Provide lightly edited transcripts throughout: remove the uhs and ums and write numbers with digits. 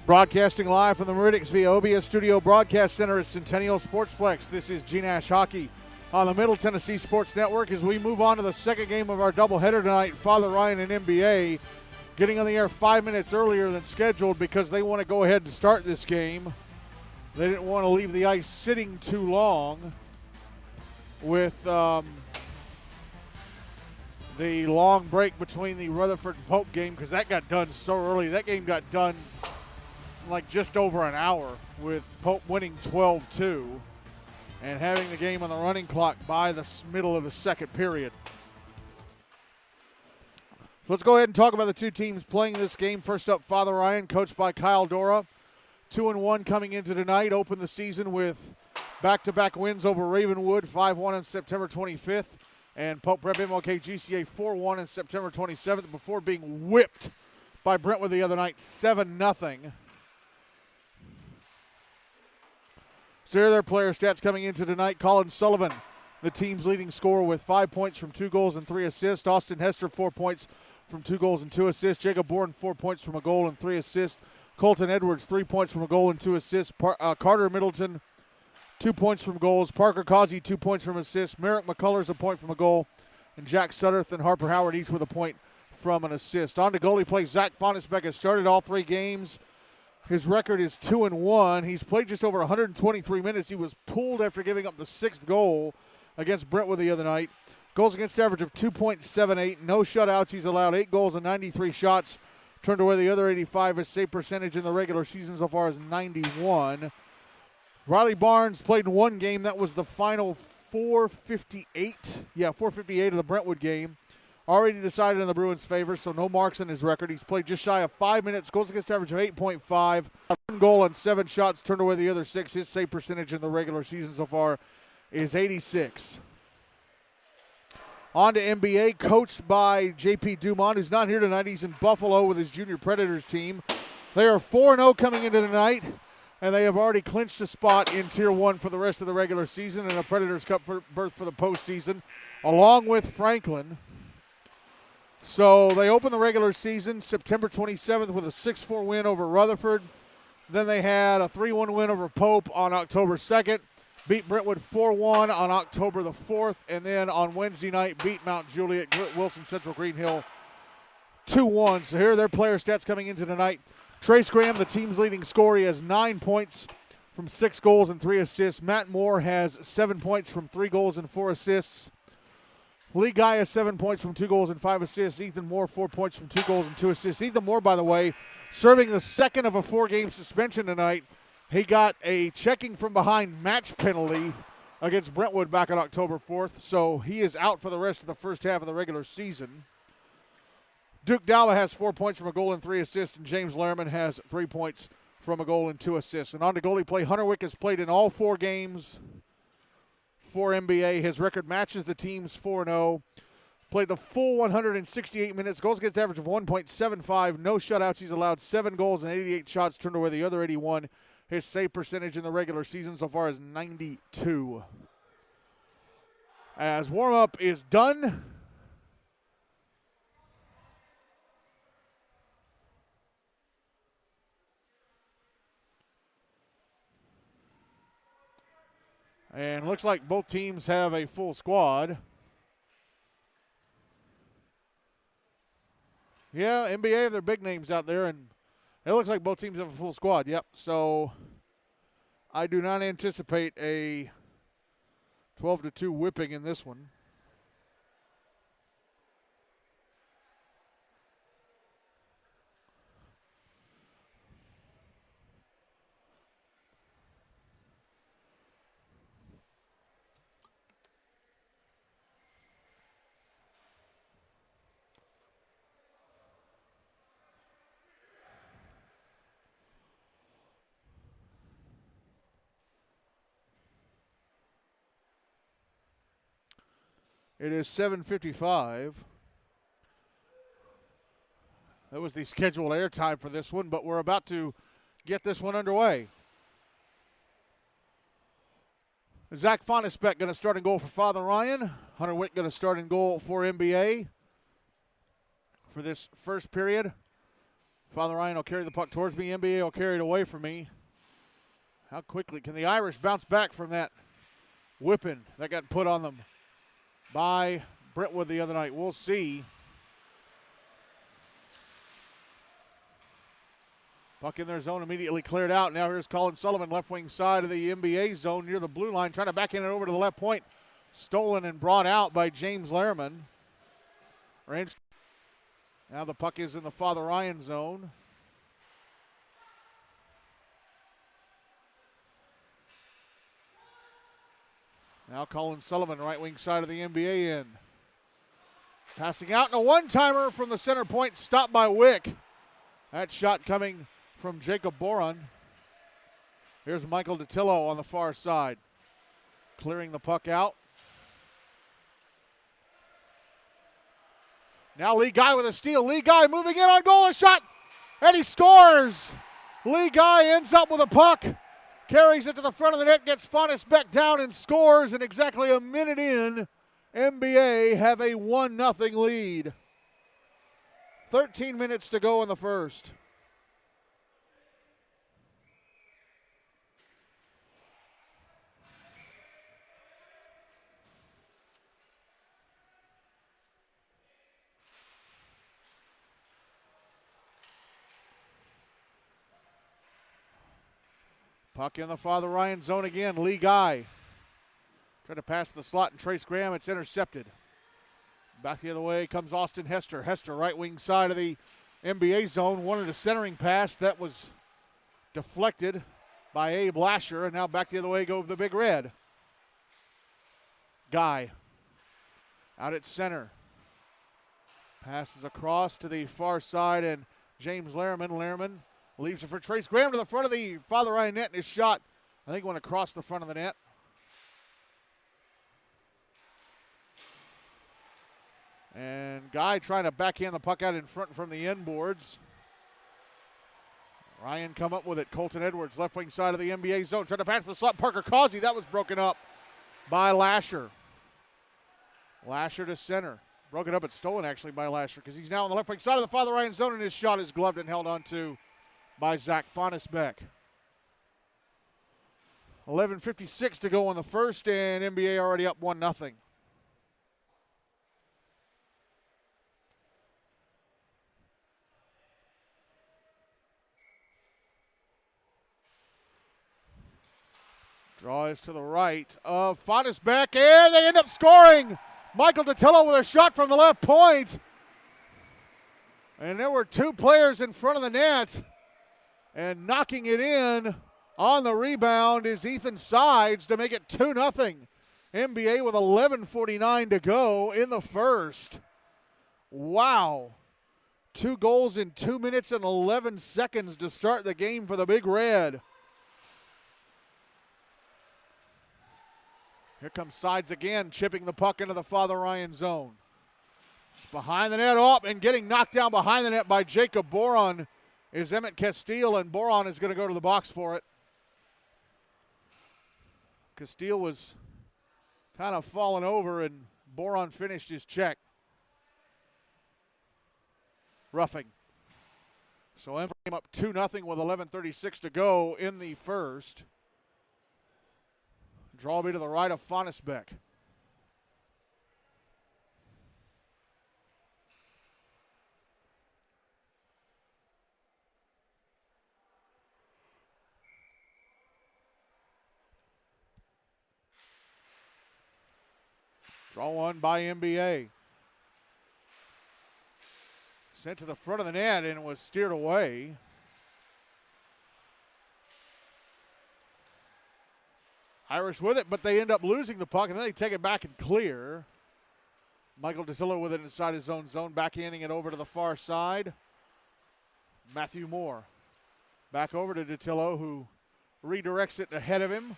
Broadcasting live from the Meridics via OBS Studio Broadcast Center at Centennial Sportsplex. This is GNASH Hockey on the Middle Tennessee Sports Network as we move on to the second game of our doubleheader tonight. Father Ryan and NBA getting on the air 5 minutes earlier than scheduled because they want to go ahead and start this game. They didn't want to leave the ice sitting too long with the long break between the Rutherford and Pope game because that got done so early. That game got done like just over an hour with Pope winning 12-2 and having the game on the running clock by the middle of the second period. So let's go ahead and talk about the two teams playing this game. First up, Father Ryan, coached by Kyle Dora. 2-1 coming into tonight. Opened the season with back-to-back wins over Ravenwood, 5-1 on September 25th, and Pope Prep MLK GCA 4-1 on September 27th before being whipped by Brentwood the other night, 7-0. So here are their player stats coming into tonight. Colin Sullivan, the team's leading scorer with 5 points from 2 goals and 3 assists. Austin Hester, 4 points from 2 goals and 2 assists. Jacob Bourne, 4 points from a goal and 3 assists. Colton Edwards, 3 points from a goal and 2 assists. Carter Middleton, 2 points from goals. Parker Causey, 2 points from assists. Merrick McCullers, a point from a goal. And Jack Sutterth and Harper Howard each with a point from an assist. On to goalie play, Zach Fonnesbeck has started all 3 games. His record is 2-1. He's played just over 123 minutes. He was pulled after giving up the 6th goal against Brentwood the other night. Goals against average of 2.78. No shutouts. He's allowed 8 goals and 93 shots. Turned away the other 85. His save percentage in the regular season so far is 91. Riley Barnes played in 1 game. That was the final 458. Yeah, 458 of the Brentwood game. Already decided in the Bruins' favor, so no marks on his record. He's played just shy of 5 minutes. Goals against average of 8.5. 1 goal and 7 shots. Turned away the other 6. His save percentage in the regular season so far is 86. On to NBA, coached by J.P. Dumont, who's not here tonight. He's in Buffalo with his Junior Predators team. They are 4-0 coming into tonight, and they have already clinched a spot in Tier 1 for the rest of the regular season and a Predators Cup berth for the postseason, along with Franklin. So they opened the regular season September 27th with a 6-4 win over Rutherford. Then they had a 3-1 win over Pope on October 2nd. Beat Brentwood 4-1 on October the 4th. And then on Wednesday night, beat Mount Juliet, Wilson Central Green Hill 2-1. So here are their player stats coming into tonight. Trace Graham, the team's leading scorer, he has 9 points from 6 goals and 3 assists. Matt Moore has 7 points from 3 goals and 4 assists. Lee Guy has 7 points from 2 goals and 5 assists. Ethan Moore, 4 points from 2 goals and 2 assists. Ethan Moore, by the way, serving the second of a 4-game suspension tonight. He got a checking from behind match penalty against Brentwood back on October 4th, so he is out for the rest of the first half of the regular season. Duke Dalla has 4 points from a goal and 3 assists, and James Lehrman has 3 points from a goal and 2 assists. And on to goalie play, Hunter Wick has played in all 4 games for NBA. His record matches the team's 4-0. Played the full 168 minutes. Goals against average of 1.75. No shutouts. He's allowed 7 goals and 88 shots. Turned away the other 81. His save percentage in the regular season so far is 92. As warm-up is done, and looks like both teams have a full squad. Yeah, NBA have their big names out there, and it looks like both teams have a full squad. Yep, so I do not anticipate a 12-2 whipping in this one. It is 7:55. That was the scheduled airtime for this one, but we're about to get this one underway. Zach Fonnesbeck going to start in goal for Father Ryan. Hunter Wick going to start in goal for NBA for this first period. Father Ryan will carry the puck towards me. NBA will carry it away from me. How quickly can the Irish bounce back from that whipping that got put on them by Brentwood the other night? We'll see. Puck in their zone, immediately cleared out. Now here's Colin Sullivan, left wing side of the NBA zone near the blue line, trying to backhand it over to the left point. Stolen and brought out by James Lehrman. Now the puck is in the Father Ryan zone. Now Colin Sullivan, right wing side of the NBA end. Passing out, and a one-timer from the center point, stopped by Wick. That shot coming from Jacob Boron. Here's Michael DiTillo on the far side. Clearing the puck out. Now Lee Guy with a steal. Lee Guy moving in on goal, a shot, and he scores. Lee Guy ends up with a puck. Carries it to the front of the net, gets Fonnesbeck down and scores, and exactly a minute in, NBA have a 1-0 lead. 13 minutes to go in the first. Puck in the Father Ryan zone again. Lee Guy. Trying to pass the slot and Trace Graham. It's intercepted. Back the other way comes Austin Hester. Hester, right wing side of the NBA zone. Wanted a centering pass. That was deflected by Abe Lasher. And now back the other way go the Big Red. Guy. Out at center. Passes across to the far side and James Lehrman. Lehrman leaves it for Trace Graham to the front of the Father Ryan net, and his shot, I think, went across the front of the net. And Guy trying to backhand the puck out in front from the end boards. Ryan come up with it. Colton Edwards, left wing side of the NBA zone, trying to pass the slot. Parker Causey, that was broken up by Lasher. Lasher to center. Broken up and stolen, actually, by Lasher, because he's now on the left wing side of the Father Ryan zone, and his shot is gloved and held on to by Zach Fonnesbeck. 11:56 to go in the first, and NBA already up 1-0. Draw is to the right of Fonnesbeck, and they end up scoring. Michael DiTillo with a shot from the left point. And there were two players in front of the net. And knocking it in on the rebound is Ethan Sides to make it 2-0. NBA with 11:49 to go in the first. Wow. 2 goals in 2 minutes and 11 seconds to start the game for the Big Red. Here comes Sides again, chipping the puck into the Father Ryan zone. It's behind the net, up and getting knocked down behind the net by Jacob Boron is Emmett Castile, and Boron is going to go to the box for it. Castile was kind of falling over, and Boron finished his check. Roughing. So Emma came up 2-0 with 11:36 to go in the first. Draw me to the right of Fonnesbeck. Draw one by NBA. Sent to the front of the net and was steered away. Irish with it, but they end up losing the puck, and then they take it back and clear. Michael DiTillo with it inside his own zone, backhanding it over to the far side. Matthew Moore back over to DiTillo, who redirects it ahead of him.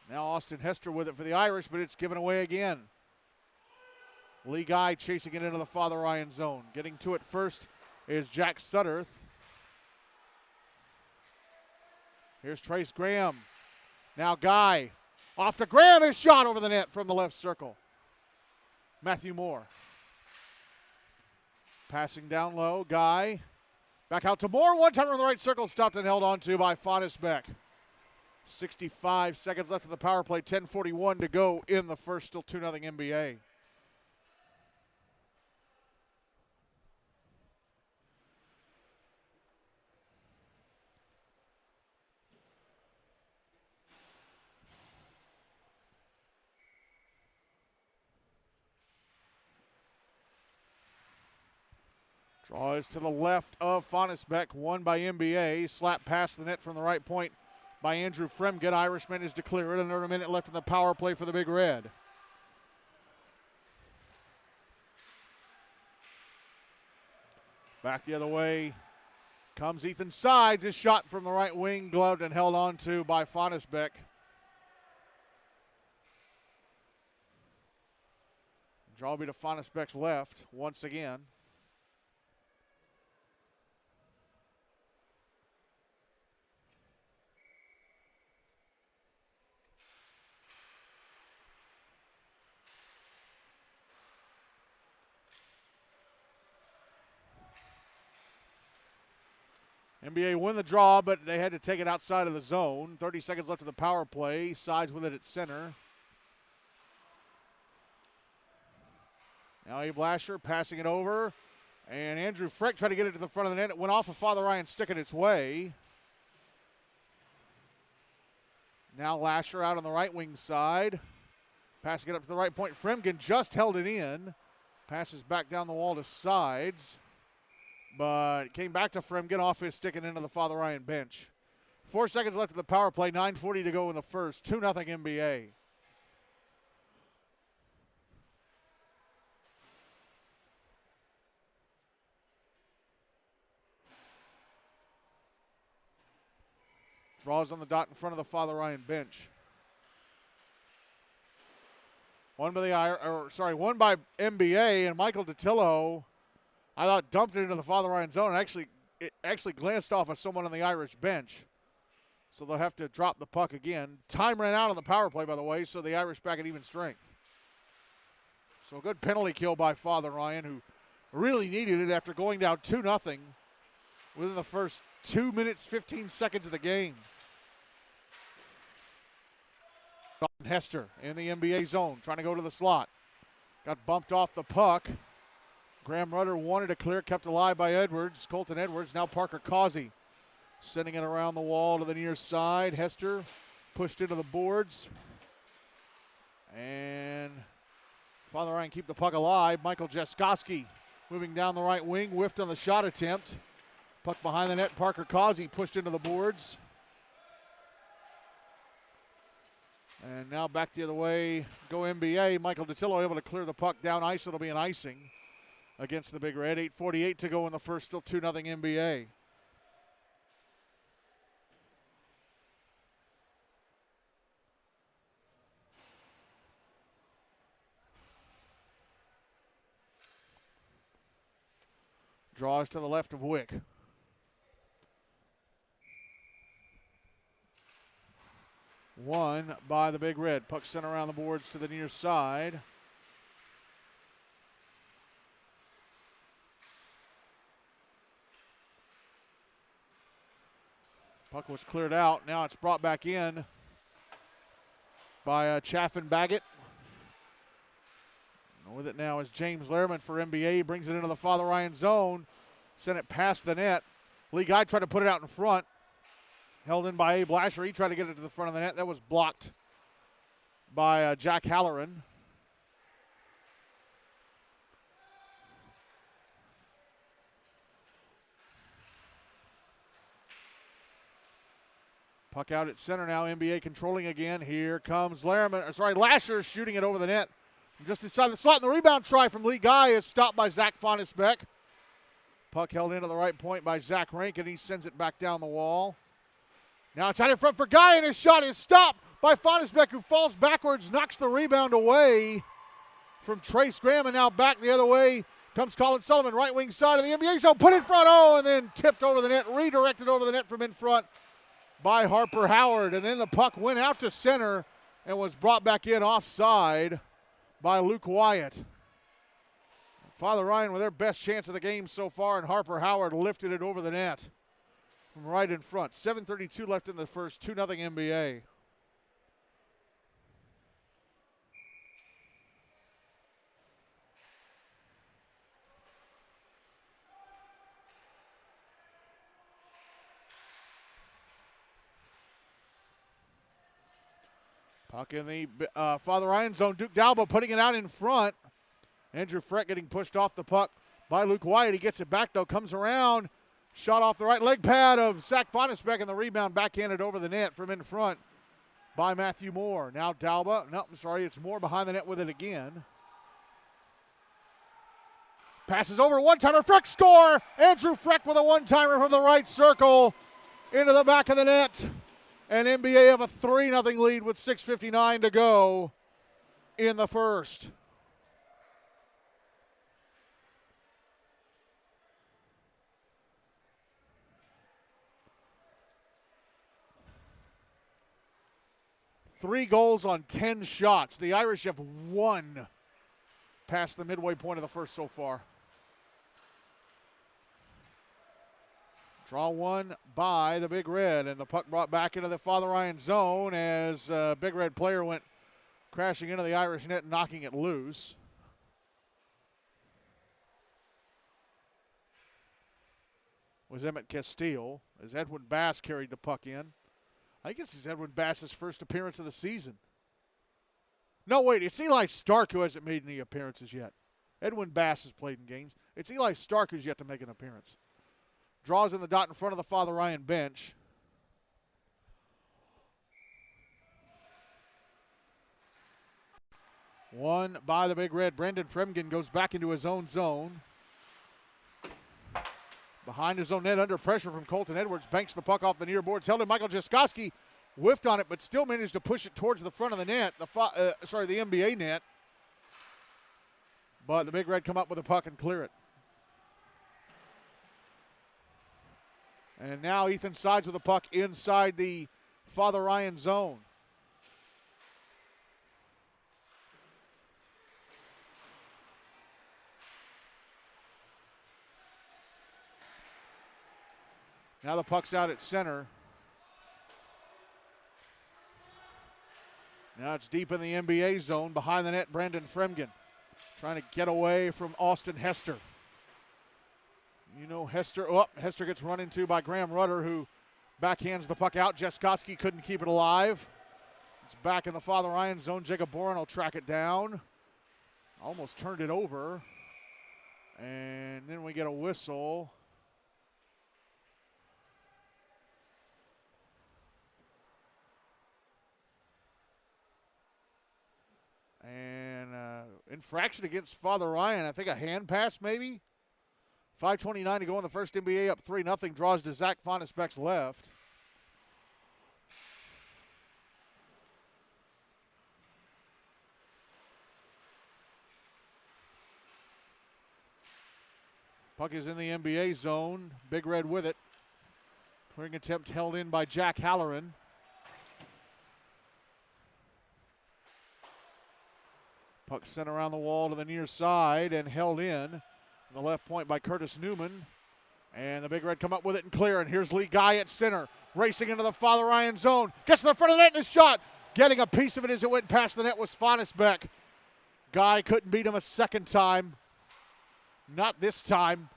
Now Austin Hester with it for the Irish, but it's given away again. Lee Guy chasing it into the Father Ryan zone. Getting to it first is Jack Sutterth. Here's Trace Graham. Now Guy. Off to Graham, his shot over the net from the left circle. Matthew Moore. Passing down low, Guy. Back out to Moore. One timer in the right circle, stopped and held on to by Fonisbeck. 65 seconds left of the power play, 10:41 to go in the first, still 2-0 NBA. Draw is to the left of Fonisbeck, won by NBA. Slap past the net from the right point by Andrew Fremgen. Irishman is to clear it. Another minute left in the power play for the Big Red. Back the other way comes Ethan Sides. His shot from the right wing, gloved and held on to by Fonisbeck. Draw will be to Fonisbeck's left once again. NBA win the draw, but they had to take it outside of the zone. 30 seconds left of the power play. Sides with it at center. Now Abe Lasher passing it over. And Andrew Frick tried to get it to the front of the net. It went off of Father Ryan sticking its way. Now Lasher out on the right wing side. Passing it up to the right point. Fremgen just held it in. Passes back down the wall to Sides. But it came back to Fremgen off his stick and into the Father Ryan bench. 4 seconds left of the power play, 9:40 to go in the first. 2-0 NBA. Draws on the dot in front of the Father Ryan bench. One by NBA, and Michael DiTillo, I thought, dumped it into the Father Ryan zone, and it actually glanced off of someone on the Irish bench. So they'll have to drop the puck again. Time ran out on the power play, by the way, so the Irish back at even strength. So a good penalty kill by Father Ryan, who really needed it after going down 2-0 within the first 2 minutes, 15 seconds of the game. Hester in the NBA zone, trying to go to the slot. Got bumped off the puck. Graham Rudder wanted a clear, kept alive by Edwards. Colton Edwards, now Parker Causey sending it around the wall to the near side. Hester pushed into the boards. And Father Ryan keep the puck alive. Michael Jaskowski moving down the right wing, whiffed on the shot attempt. Puck behind the net, Parker Causey pushed into the boards. And now back the other way, go NBA. Michael DiTillo able to clear the puck down ice. It'll be an icing against the Big Red. 8:48 to go in the first, still 2-0 NBA. Draws to the left of Wick. One by the Big Red. Puck sent around the boards to the near side. Puck was cleared out. Now it's brought back in by Chaffin Baggett. And with it now is James Lehrman for NBA. He brings it into the Father Ryan zone. Sent it past the net. Lee Guy tried to put it out in front. Held in by Abe Lasher. He tried to get it to the front of the net. That was blocked by Jack Halloran. Puck out at center now. NBA controlling again. Here comes Lasher shooting it over the net. Just inside the slot. And the rebound try from Lee Guy is stopped by Zach Fonisbeck. Puck held into the right point by Zach Rankin. He sends it back down the wall. Now it's out in front for Guy, and his shot is stopped by Fonisbeck, who falls backwards, knocks the rebound away from Trace Graham, and now back the other way comes Colin Sullivan, right wing side of the NBA zone, put in front, and then tipped over the net, redirected over the net from in front by Harper Howard, and then the puck went out to center and was brought back in offside by Luke Wyatt. Father Ryan with their best chance of the game so far, and Harper Howard lifted it over the net from right in front. 7:32 left in the first, 2-0 NBA. Puck in the Father Ryan zone. Duke Dalba putting it out in front. Andrew Freck getting pushed off the puck by Luke Wyatt. He gets it back, though. Comes around. Shot off the right leg pad of Zach Fonisbeck, and the rebound backhanded over the net from in front by Matthew Moore. Now Dalba. No, I'm sorry. It's Moore behind the net with it again. Passes over. One-timer. Freck score. Andrew Freck with a one-timer from the right circle into the back of the net. And NBA have a 3-0 lead with 6:59 to go in the first. Three goals on 10 shots. The Irish have one past the midway point of the first so far. Draw one by the Big Red, and the puck brought back into the Father Ryan zone as a Big Red player went crashing into the Irish net, knocking it loose. Was Emmett Castile as Edwin Bass carried the puck in. I guess it's Edwin Bass's first appearance of the season. No, wait, it's Eli Stark who hasn't made any appearances yet. Edwin Bass has played in games. It's Eli Stark who's yet to make an appearance. Draws in the dot in front of the Father Ryan bench. One by the Big Red. Brendan Fremgen goes back into his own zone. Behind his own net, under pressure from Colton Edwards. Banks the puck off the near boards. Held in. Michael Jaskowski whiffed on it, but still managed to push it towards the front of the net. The NBA net. But the Big Red come up with the puck and clear it. And now Ethan Sides with the puck inside the Father Ryan zone. Now the puck's out at center. Now it's deep in the NBA zone. Behind the net, Brandon Fremgen trying to get away from Austin Hester. You know Hester gets run into by Graham Rudder, who backhands the puck out. Jaskowski couldn't keep it alive. It's back in the Father Ryan zone. Jacob Boren will track it down. Almost turned it over. And then we get a whistle. And infraction against Father Ryan. I think a hand pass maybe. 5:29 to go in the first. NBA up 3-0. Draws to Zach Fonisbeck's left. Puck is in the NBA zone. Big Red with it. Clearing attempt held in by Jack Halloran. Puck sent around the wall to the near side and held in. The left point by Curtis Newman. And the Big Red come up with it and clear. And here's Lee Guy at center. Racing into the Father Ryan zone. Gets to the front of the net and a shot. Getting a piece of it as it went past the net was Fonisbeck. Guy couldn't beat him a second time. Not this time.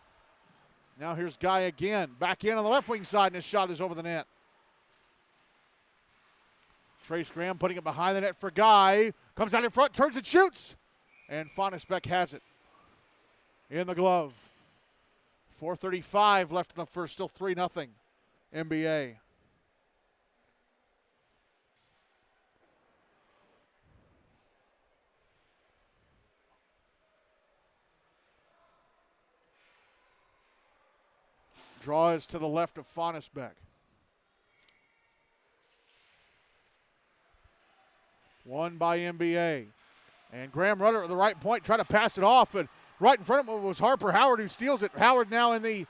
Now here's Guy again. Back in on the left wing side, and his shot is over the net. Trace Graham putting it behind the net for Guy. Comes out in front, turns and shoots. And Fonisbeck has it in the glove. 4:35 left in the first, still 3-0 NBA. Draw is to the left of Fonisbeck. Won by NBA. And Graham Rudder at the right point, trying to pass it off, but right in front of him was Harper Howard, who steals it. Howard now in the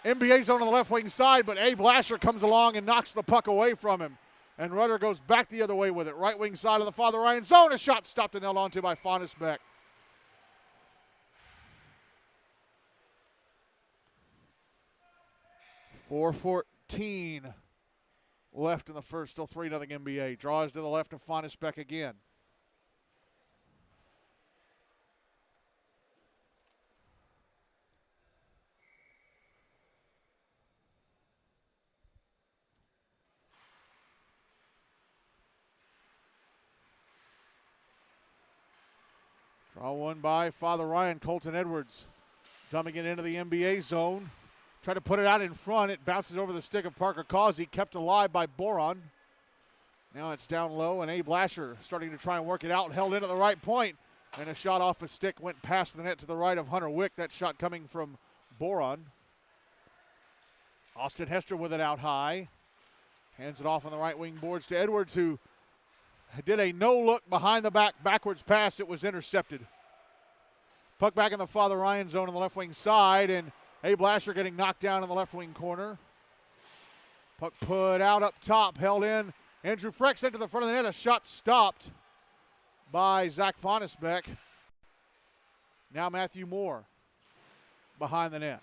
NBA zone on the left wing side, but Abe Lasher comes along and knocks the puck away from him. And Rudder goes back the other way with it. Right wing side of the Father Ryan zone. A shot stopped and held onto by Fonisbeck. 4:14 left in the first, still 3-0 NBA. Draws to the left of Fonisbeck again. Draw one by Father Ryan. Colton Edwards dumping it into the NBA zone. Try to put it out in front. It bounces over the stick of Parker Causey, kept alive by Boron. Now it's down low, and Abe Lasher starting to try and work it out, held in at the right point, and a shot off a stick went past the net to the right of Hunter Wick. That shot coming from Boron. Austin Hester with it out high. Hands it off on the right wing boards to Edwards, who did a no-look behind the back backwards pass. It was intercepted. Puck back in the Father Ryan zone on the left wing side, and Abe Lasher getting knocked down in the left wing corner. Puck put out up top, held in. Andrew Freck sent to the front of the net. A shot stopped by Zach Fonisbeck. Now Matthew Moore behind the net.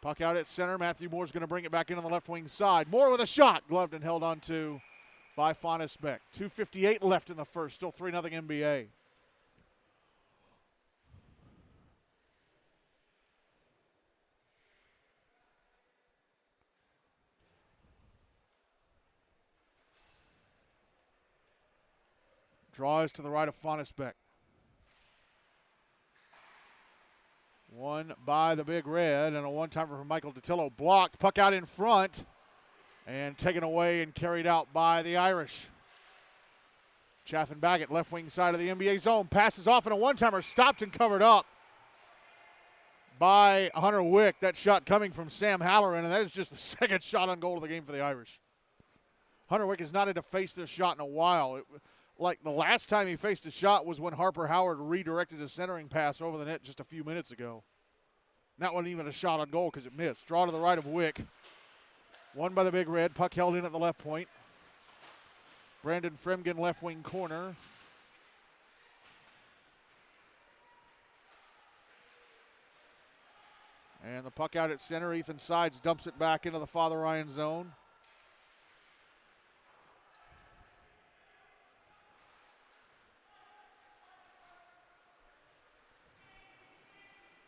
Puck out at center. Matthew Moore's going to bring it back in on the left wing side. Moore with a shot. Gloved and held on to by Fonisbeck. 2:58 left in the first. Still 3-0 NBA. Draws to the right of Fonisbeck. One by the Big Red, and a one-timer from Michael Datillo. Blocked, puck out in front, and taken away and carried out by the Irish. Chaffin Baggett, left wing side of the NBA zone, passes off, and a one-timer stopped and covered up by Hunter Wick. That shot coming from Sam Halloran, and that is just the second shot on goal of the game for the Irish. Hunter Wick has not had to face this shot in a while. Like the last time he faced a shot was when Harper Howard redirected a centering pass over the net just a few minutes ago. That wasn't even a shot on goal because it missed. Draw to the right of Wick. One by the Big Red. Puck held in at the left point. Brandon Fremgen, left wing corner. And the puck out at center. Ethan Sides dumps it back into the Father Ryan zone.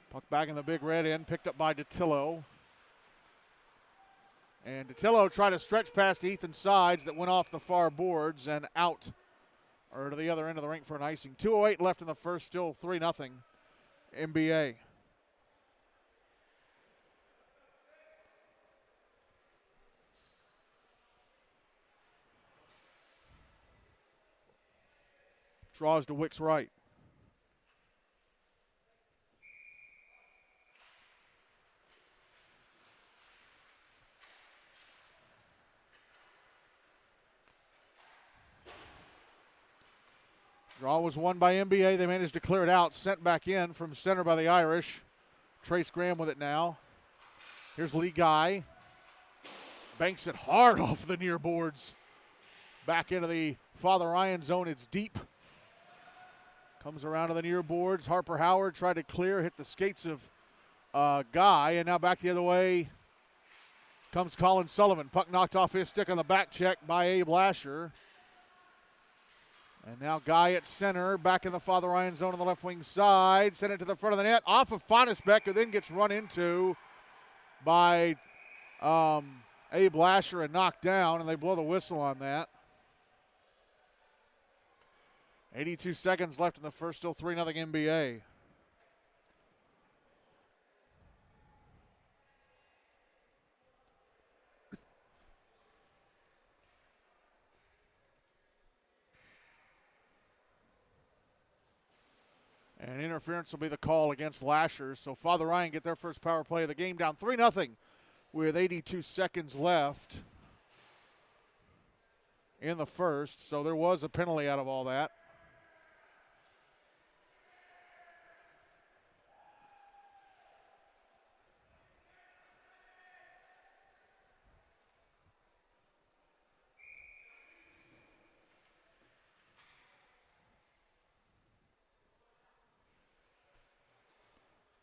Puck back in the Big Red end, picked up by Datillo. And Datillo tried to stretch past Ethan Sides that went off the far boards and out, or to the other end of the rink for an icing. 2:08 left in the first, still 3-0 NBA. Draws to Wick's right. Draw was won by NBA. They managed to clear it out. Sent back in from center by the Irish. Trace Graham with it now. Here's Lee Guy. Banks it hard off the near boards. Back into the Father Ryan zone. It's deep. Comes around to the near boards. Harper Howard tried to clear, hit the skates of Guy, and now back the other way comes Colin Sullivan. Puck knocked off his stick on the back check by Abe Lasher. And now Guy at center, back in the Father Ryan zone on the left wing side. Send it to the front of the net, off of Fonisbeck, who then gets run into by Abe Lasher and knocked down, and they blow the whistle on that. 82 seconds left in the first, still 3-0 NBA. And interference will be the call against Lasher. So Father Ryan get their first power play of the game, down 3-0 with 82 seconds left in the first. So there was a penalty out of all that.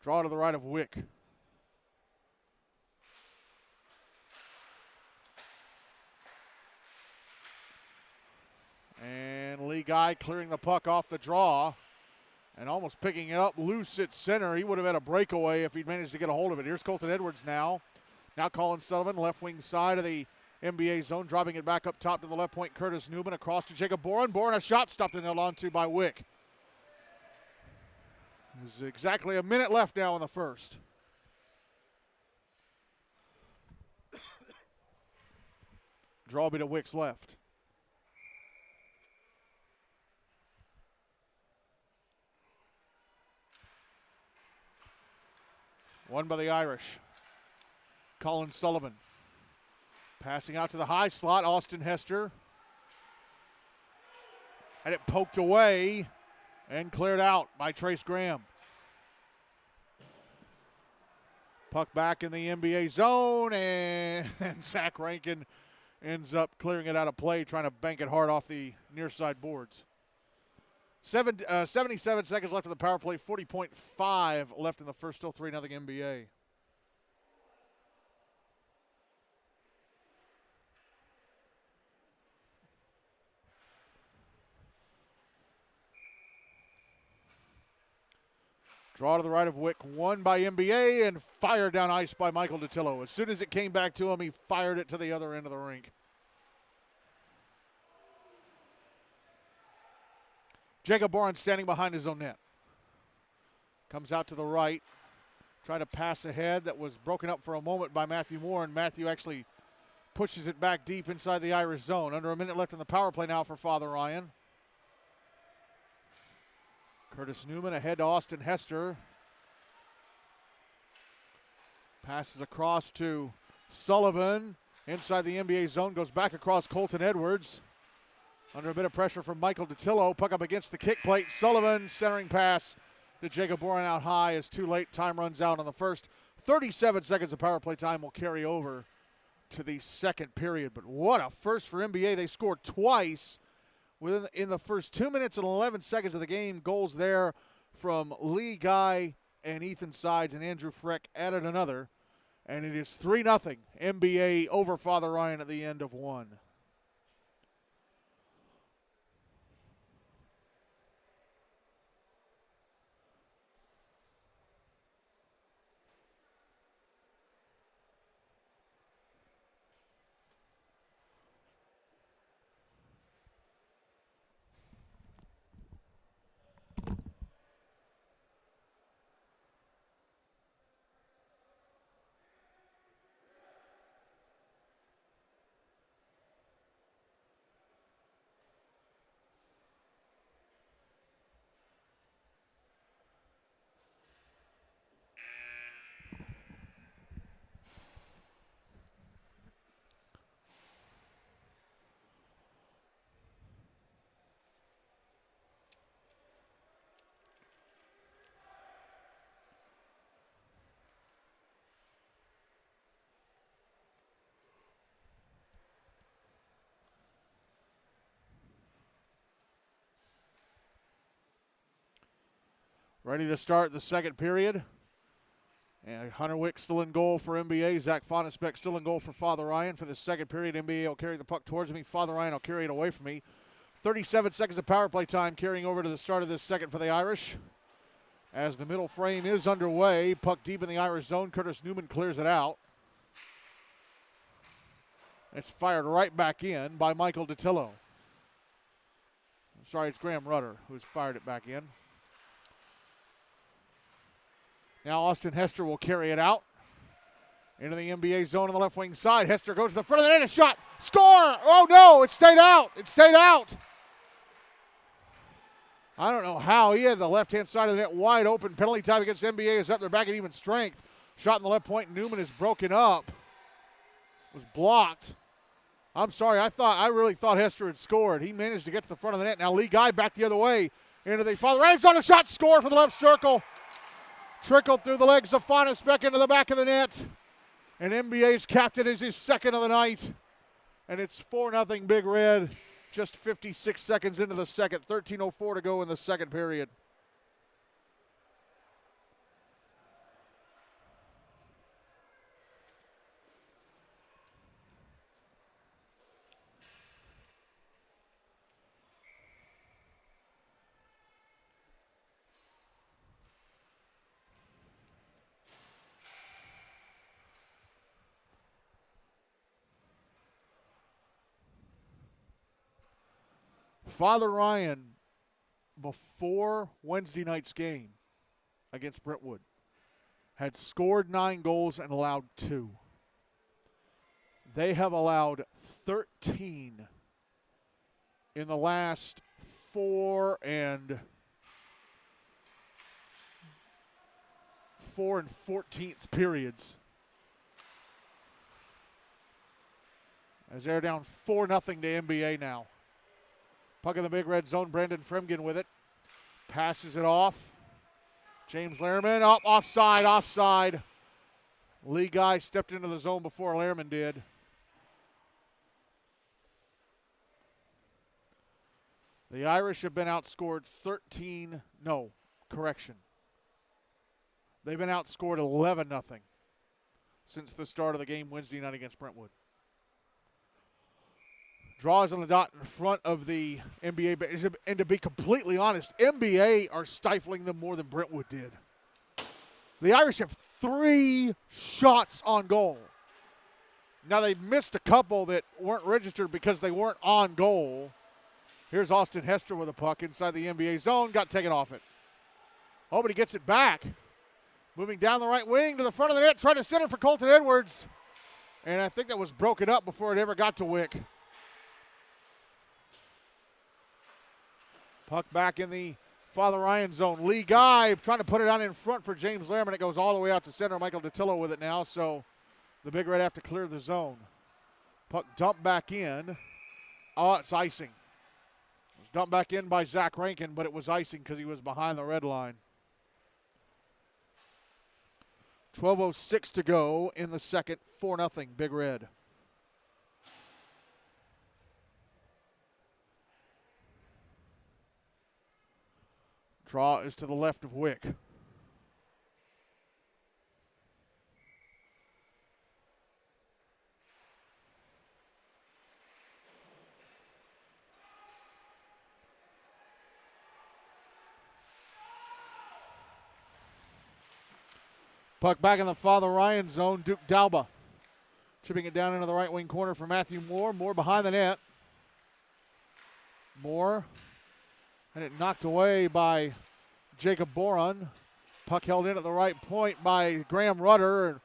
Draw to the right of Wick. And Lee Guy clearing the puck off the draw and almost picking it up loose at center. He would have had a breakaway if he'd managed to get a hold of it. Here's Colton Edwards now. Now Colin Sullivan, left wing side of the NBA zone, dropping it back up top to the left point. Curtis Newman across to Jacob Boren. Boren, a shot stopped and held on to by Wick. There's exactly a minute left now in the first. Draw will be to Wick's left. Won by the Irish. Colin Sullivan. Passing out to the high slot, Austin Hester. Had it poked away and cleared out by Trace Graham. Puck back in the NBA zone, and Zach Rankin ends up clearing it out of play, trying to bank it hard off the near side boards. 77 seconds left in the power play, 40.5 left in the first, still 3-0 NBA. Draw to the right of Wick, won by NBA, and fired down ice by Michael DeTillo. As soon as it came back to him, he fired it to the other end of the rink. Jacob Boren standing behind his own net. Comes out to the right. Tried to pass ahead that was broken up for a moment by Matthew Moore, and Matthew actually pushes it back deep inside the Irish zone. Under a minute left in the power play now for Father Ryan. Curtis Newman ahead to Austin Hester. Passes across to Sullivan. Inside the NBA zone, goes back across Colton Edwards. Under a bit of pressure from Michael DeTillo. Puck up against the kick plate. Sullivan centering pass to Jacob Boren out high is too late. Time runs out on the first. 37 seconds of power play time will carry over to the second period. But what a first for NBA. They scored twice in the first 2 minutes and 11 seconds of the game. Goals there from Lee Guy and Ethan Sides, and Andrew Freck added another. And it is 3-0 NBA over Father Ryan at the end of one. Ready to start the second period. And Hunter Wick still in goal for NBA. Zach Fonnesbeck still in goal for Father Ryan. For the second period, NBA will carry the puck towards me. Father Ryan will carry it away from me. 37 seconds of power play time carrying over to the start of this second for the Irish. As the middle frame is underway, puck deep in the Irish zone. Curtis Newman clears it out. It's fired right back in by Michael DeTillo. I'm sorry, it's Graham Rudder who's fired it back in. Now Austin Hester will carry it out into the NBA zone on the left wing side. Hester goes to the front of the net, a shot, score! Oh no, it stayed out, it stayed out. I don't know how, he had the left-hand side of the net wide open. Penalty time against NBA is up, they're back at even strength. Shot in the left point, Newman is broken up. Was blocked. I'm sorry, I really thought Hester had scored. He managed to get to the front of the net. Now Lee Guy back the other way into the Father Ryan's on a shot, score for the left circle. Trickled through the legs of Fonnesbeck into the back of the net. And NBA's captain is his second of the night. And it's 4-0 Big Red. Just 56 seconds into the second. 13:04 to go in the second period. Father Ryan, before Wednesday night's game against Brentwood, had scored 9 goals and allowed 2. They have allowed 13 in the last 4 and 14th periods, as they're down 4-0 to NBA now. Puck in the big red zone. Brandon Fremgen with it. Passes it off. James Lehrman up, offside. Lee Guy stepped into the zone before Lehrman did. The Irish have been outscored They've been outscored 11-0 since the start of the game Wednesday night against Brentwood. Draws on the dot in front of the NBA. And to be completely honest, NBA are stifling them more than Brentwood did. The Irish have 3 shots on goal. Now, they missed a couple that weren't registered because they weren't on goal. Here's Austin Hester with a puck inside the NBA zone. Got taken off it. Oh, but he gets it back. Moving down the right wing to the front of the net. Trying to center for Colton Edwards. And I think that was broken up before it ever got to Wick. Puck back in the Father Ryan zone. Lee Guy trying to put it out in front for James Lehrman. It goes all the way out to center. Michael DiTillo with it now, so the Big Red have to clear the zone. Puck dumped back in. Oh, it's icing. It was dumped back in by Zach Rankin, but it was icing because he was behind the red line. 12:06 to go in the second. 4-0 Big Red. Draw is to the left of Wick. Puck back in the Father Ryan zone. Duke Dalba chipping it down into the right wing corner for Matthew Moore. Moore behind the net. Moore. And it knocked away by Jacob Boron. Puck held in at the right point by Graham Rudder and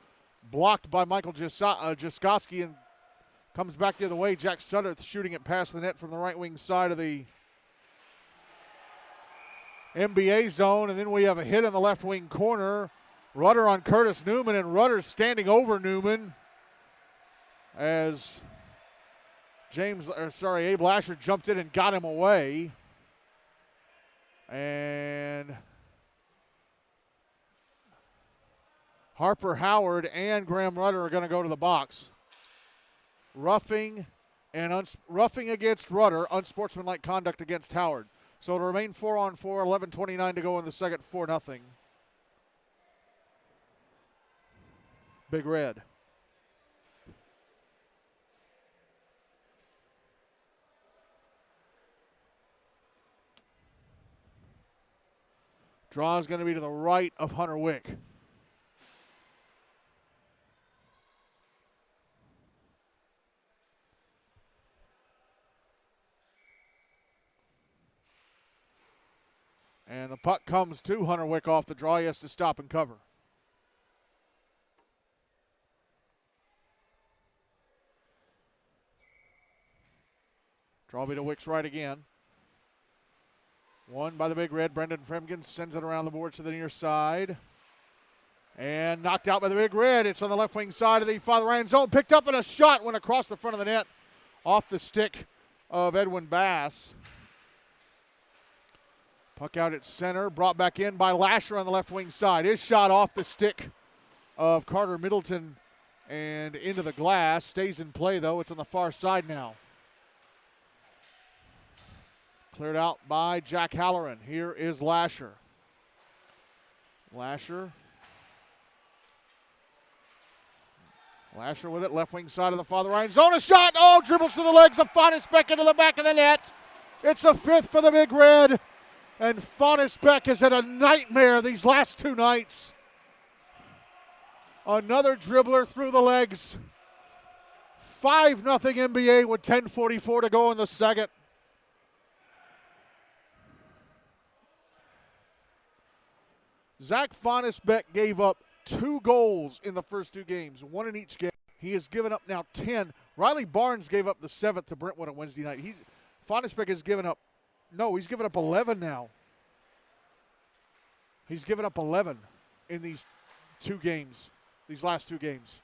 blocked by Michael Jaskowski, and comes back the other way. Jack Sutter shooting it past the net from the right wing side of the NBA zone. And then we have a hit in the left wing corner. Rudder on Curtis Newman, and Rudder standing over Newman as Abe Lasher jumped in and got him away. And Harper Howard and Graham Rudder are going to go to the box. Roughing against Rudder, unsportsmanlike conduct against Howard. So it'll remain 4-on-4, 11:29 to go in the second, 4-0. Big Red. Draw is going to be to the right of Hunter Wick. And the puck comes to Hunter Wick off the draw. He has to stop and cover. Draw be to Wick's right again. Won by the Big Red. Brendan Fremgen sends it around the boards to the near side. And knocked out by the Big Red. It's on the left wing side of the Father Ryan zone. Picked up, and a shot went across the front of the net off the stick of Edwin Bass. Puck out at center. Brought back in by Lasher on the left wing side. His shot off the stick of Carter Middleton and into the glass. Stays in play, though. It's on the far side now. Cleared out by Jack Halloran. Here is Lasher. Lasher with it, left wing side of the Father Ryan zone. A shot! Oh, dribbles to the legs of Fonnesbeck into the back of the net. It's a fifth for the Big Red. And Fonnesbeck has had a nightmare these last 2 nights. Another dribbler through the legs. 5-0 NBA with 10:44 to go in the second. Zach Fonisbeck gave up 2 goals in the first 2 games, 1 in each game. He has given up now 10. Riley Barnes gave up the 7th to Brentwood on Wednesday night. Fonisbeck has given up, he's given up 11 now. He's given up 11 in these 2 games, these last 2 games.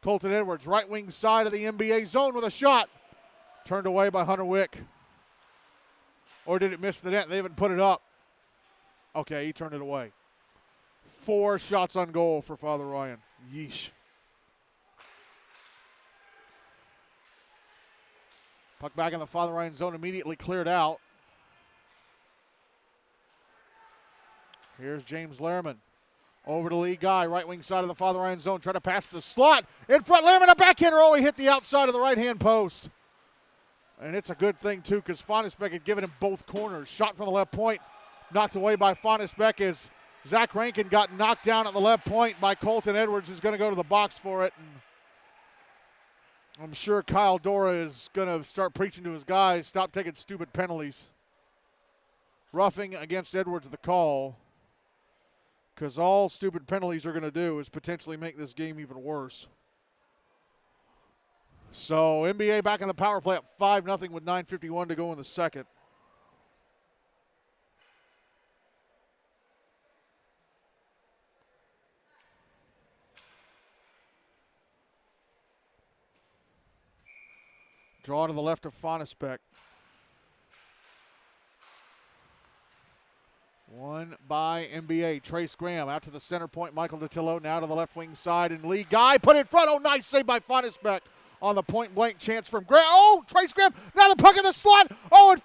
Colton Edwards, right wing side of the NBA zone with a shot. Turned away by Hunter Wick. Or did it miss the net? They haven't put it up. Okay, he turned it away. 4 shots on goal for Father Ryan. Yeesh. Puck back in the Father Ryan zone, immediately cleared out. Here's James Lehrman. Over to Lee Guy, right wing side of the Father Ryan zone. Try to pass the slot. In front, Lehrman, a backhander. Oh, he hit the outside of the right-hand post. And it's a good thing, too, because Fonisbeck had given him both corners. Shot from the left point, knocked away by Fonisbeck as Zach Rankin got knocked down at the left point by Colton Edwards, who's going to go to the box for it. And I'm sure Kyle Dora is going to start preaching to his guys, stop taking stupid penalties. Roughing against Edwards the call, because all stupid penalties are going to do is potentially make this game even worse. So NBA back in the power play at 5-0 with 9:51 to go in the second. Draw to the left of Fonisbeck. One by NBA. Trace Graham out to the center point. Michael DeTillo now to the left wing side. And Lee Guy put in front. Oh, nice save by Fonisbeck on the point blank chance from Graham. Oh, Trace Graham. Now the puck in the slot. Oh, and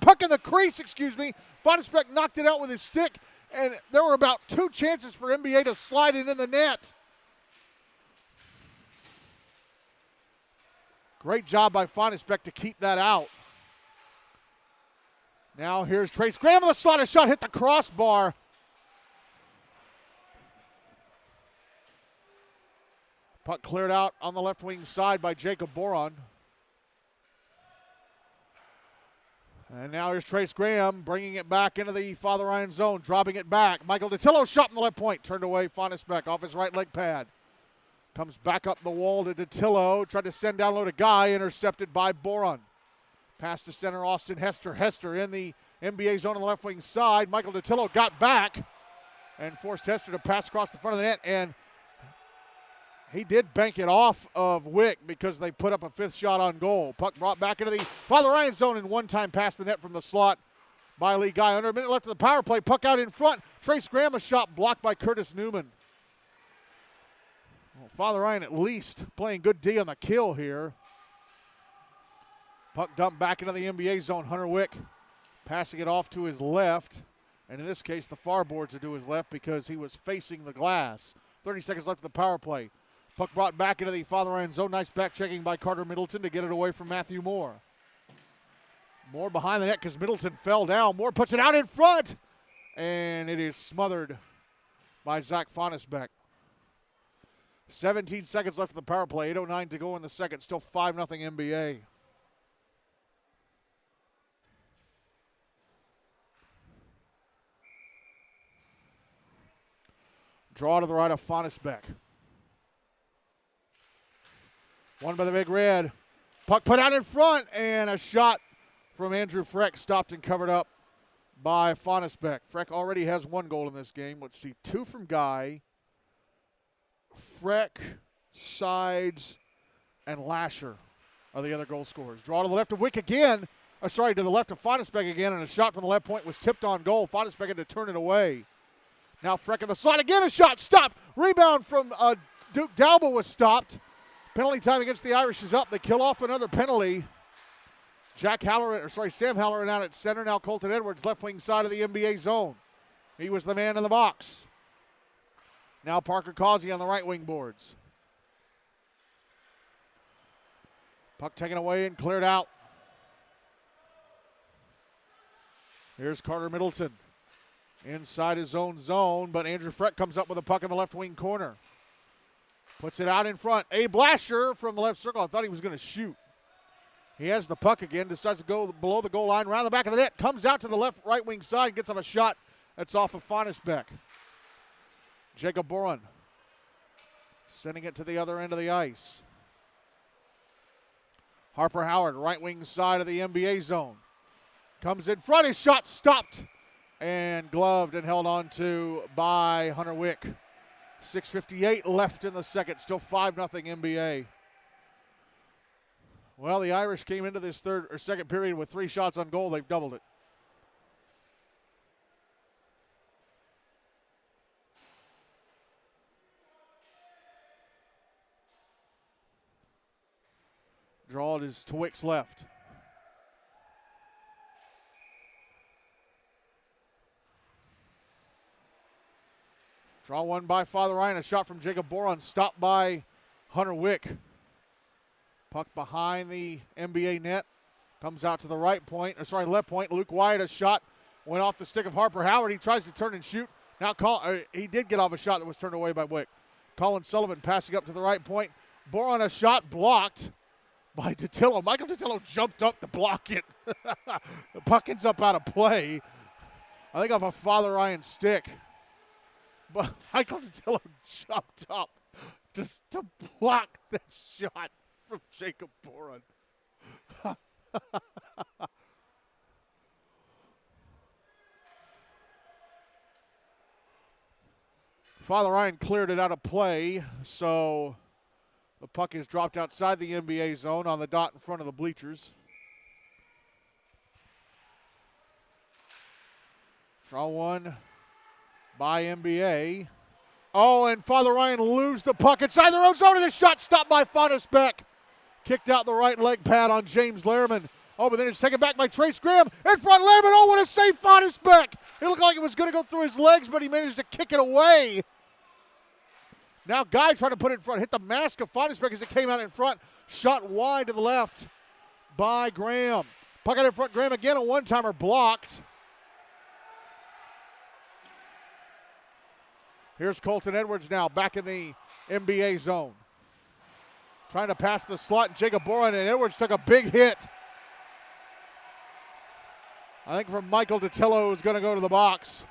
puck in the crease, Fonisbeck knocked it out with his stick. And there were about 2 chances for NBA to slide it in the net. Great job by Fonisbeck to keep that out. Now here's Trace Graham with a slot. A shot hit the crossbar. Puck cleared out on the left wing side by Jacob Boron. And now here's Trace Graham bringing it back into the Father Ryan zone, dropping it back. Michael DeTillo shot in the left point. Turned away Fonisbeck off his right leg pad. Comes back up the wall to DeTillo. Tried to send down low to Guy. Intercepted by Boron. Pass to center, Austin Hester. Hester in the NBA zone on the left wing side. Michael DeTillo got back and forced Hester to pass across the front of the net. And he did bank it off of Wick because they put up a 5th shot on goal. Puck brought back into the Father Ryan zone and one time past the net from the slot by Lee Guy. Under a minute left of the power play. Puck out in front. Trace Graham, a shot blocked by Curtis Newman. Well, Father Ryan at least playing good D on the kill here. Puck dumped back into the NBA zone. Hunter Wick passing it off to his left. And in this case, the far boards are to his left because he was facing the glass. 30 seconds left of the power play. Puck brought back into the Father Ryan zone. Nice back checking by Carter Middleton to get it away from Matthew Moore. Moore behind the net because Middleton fell down. Moore puts it out in front. And it is smothered by Zach Fonisbeck. 17 seconds left of the power play. 8:09 to go in the second. Still 5-0 NBA. Draw to the right of Fonisbeck. One by the Big Red. Puck put out in front, and a shot from Andrew Freck stopped and covered up by Fonisbeck. Freck already has 1 goal in this game. Let's see, 2 from Guy. Freck, Sides, and Lasher are the other goal scorers. Draw to the left of Wick again. To the left of Fonisbeck again, and a shot from the left point was tipped on goal. Fonisbeck had to turn it away. Now Freck in the slot again, a shot stopped. Rebound from Duke Dalba was stopped. Penalty time against the Irish is up. They kill off another penalty. Sam Halloran out at center. Now Colton Edwards, left wing side of the NBA zone. He was the man in the box. Now Parker Causey on the right wing boards. Puck taken away and cleared out. Here's Carter Middleton. Inside his own zone, but Andrew Freck comes up with a puck in the left wing corner. Puts it out in front. Abe Lasher from the left circle. I thought he was going to shoot. He has the puck again, decides to go below the goal line, around the back of the net, comes out to the right wing side, gets up a shot That's off of Fonisbeck. Jacob Boron sending it to the other end of the ice. Harper Howard, right wing side of the NBA zone. Comes in front, his shot stopped and gloved and held on to by Hunter Wick. 6:58 left in the second, still 5-0 NBA. Well, the Irish came into this second period with 3 shots on goal. They've doubled it. Draw it is to Wick's left. Draw one by Father Ryan. A shot from Jacob Boron, stopped by Hunter Wick. Puck behind the NBA net. Comes out to the left point. Luke Wyatt, a shot. Went off the stick of Harper Howard. He tries to turn and shoot. Now he did get off a shot that was turned away by Wick. Colin Sullivan passing up to the right point. Boron, a shot blocked by Datillo. Michael Datillo jumped up to block it. The puck ends up out of play. I think off a Father Ryan stick. But Michael Datillo jumped up just to block that shot from Jacob Boron. Father Ryan cleared it out of play, so the puck is dropped outside the NBA zone on the dot in front of the bleachers. Draw one by NBA. Oh, and Father Ryan loses the puck inside the own zone, and a shot stopped by Fonisbeck. Kicked out the right leg pad on James Lehrman. Oh, but then it's taken back by Trace Graham. In front, Lehrman. Oh, what a save, Fonisbeck. It looked like it was going to go through his legs, but he managed to kick it away. Now Guy trying to put it in front. Hit the mask of Fonisbeck as it came out in front. Shot wide to the left by Graham. Puck out in front. Graham again, a one-timer blocked. Here's Colton Edwards now back in the NBA zone. Trying to pass the slot, Jacob Boron, and Edwards took a big hit. I think from Michael Datillo, who's going to go to the box.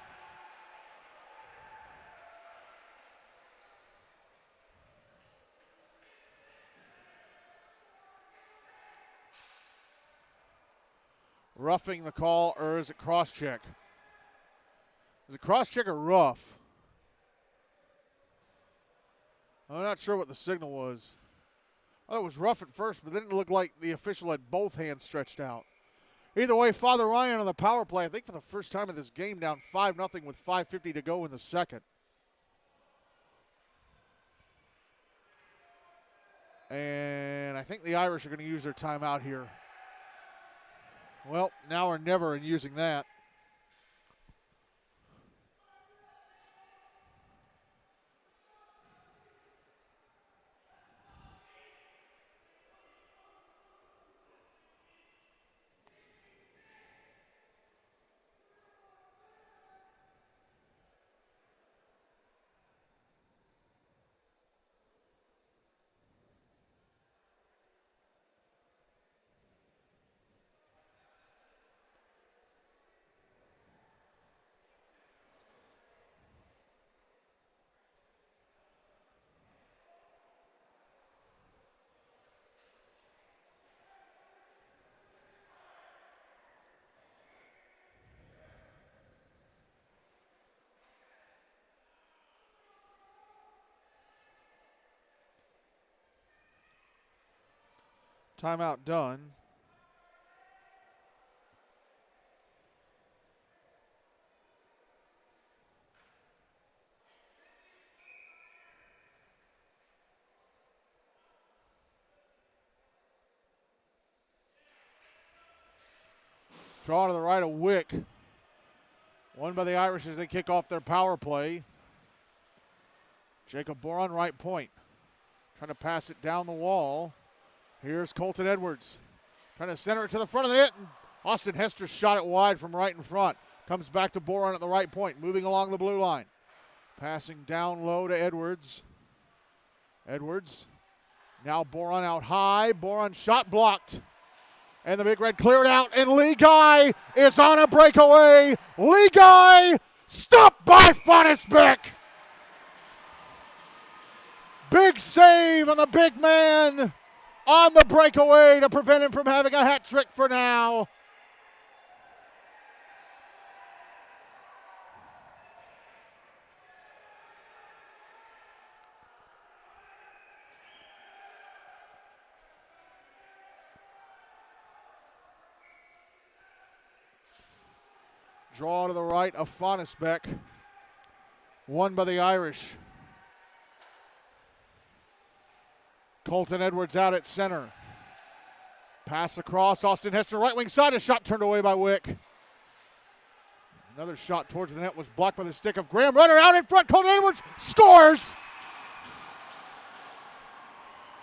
Roughing the call, or is it cross-check? Is it cross-check or rough? I'm not sure what the signal was. I thought it was rough at first, but then it looked like the official had both hands stretched out. Either way, Father Ryan on the power play, I think for the first time in this game, down 5-0 with 5:50 to go in the second. And I think the Irish are going to use their timeout here. Well, now or never in using that. Timeout done. Draw to the right of Wick. Won by the Irish as they kick off their power play. Jacob Boron, right point. Trying to pass it down the wall. Here's Colton Edwards. Trying to center it to the front of the net. And Austin Hester shot it wide from right in front. Comes back to Boron at the right point. Moving along the blue line. Passing down low to Edwards. Edwards. Now Boron out high. Boron shot blocked. And the Big Red cleared out. And Lee Guy is on a breakaway. Lee Guy Stopped by Fonisbeck. Big save on the big man on the breakaway to prevent him from having a hat trick for now. Draw to the right of Fonisbeck. Won by the Irish. Colton Edwards out at center. Pass across. Austin Hester, right wing side. A shot turned away by Wick. Another shot towards the net was blocked by the stick of Graham. Runner out in front. Colton Edwards scores.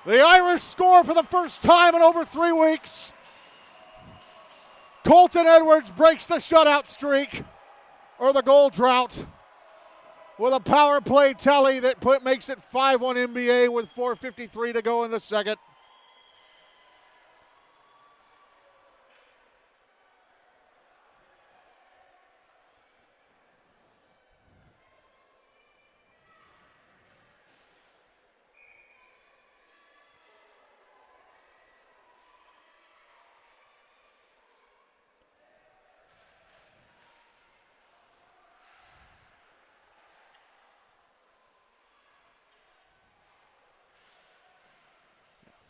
The Irish score for the first time in over 3 weeks. Colton Edwards breaks the shutout streak, or the goal drought, with a power play tally that makes it 5-1 NBA with 4:53 to go in the second.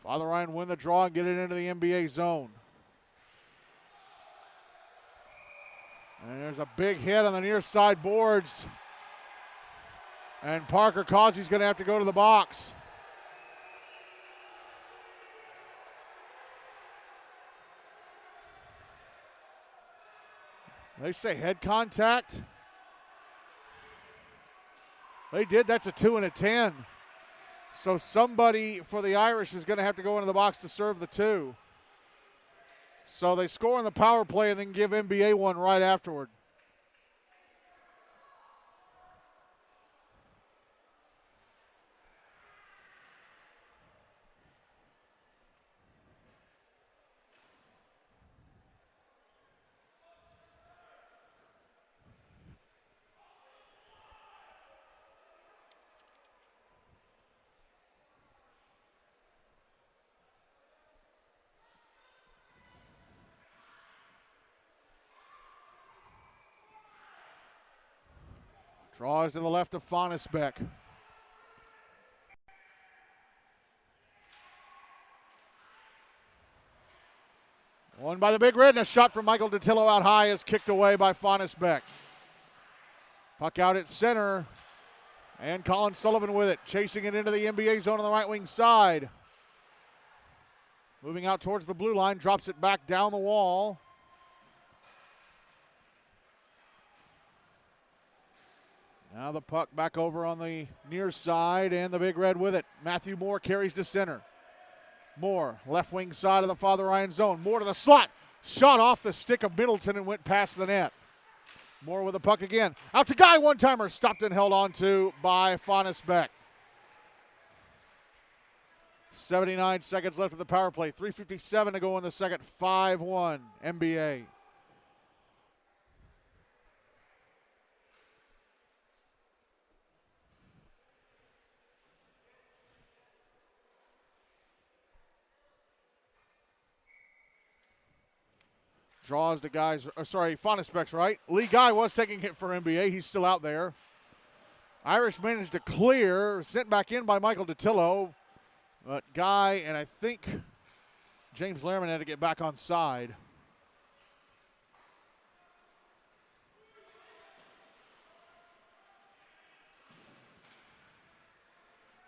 Father Ryan win the draw and get it into the NBA zone. And there's a big hit on the near side boards. And Parker Causey's going to have to go to the box. They say head contact. They did. That's a 2 and a 10. So somebody for the Irish is going to have to go into the box to serve the 2. So they score on the power play and then give NBA one right afterward. Draws to the left of Fonisbeck. Won by the Big Red, and a shot from Michael Datillo out high is kicked away by Fonisbeck. Puck out at center, and Colin Sullivan with it, chasing it into the NBA zone on the right wing side. Moving out towards the blue line, drops it back down the wall. Now the puck back over on the near side, and the Big Red with it. Matthew Moore carries to center. Moore, left wing side of the Father Ryan zone. Moore to the slot. Shot off the stick of Middleton and went past the net. Moore with the puck again. Out to Guy, one-timer. Stopped and held on to by Fonisbeck. 79 seconds left of the power play. 3:57 to go in the second. 5-1 NBA. Draws to guys, Fonisbeck's right. Lee Guy was taking it for NBA. He's still out there. Irish managed to clear, sent back in by Michael Datillo. But Guy and I think James Lehrman had to get back on side.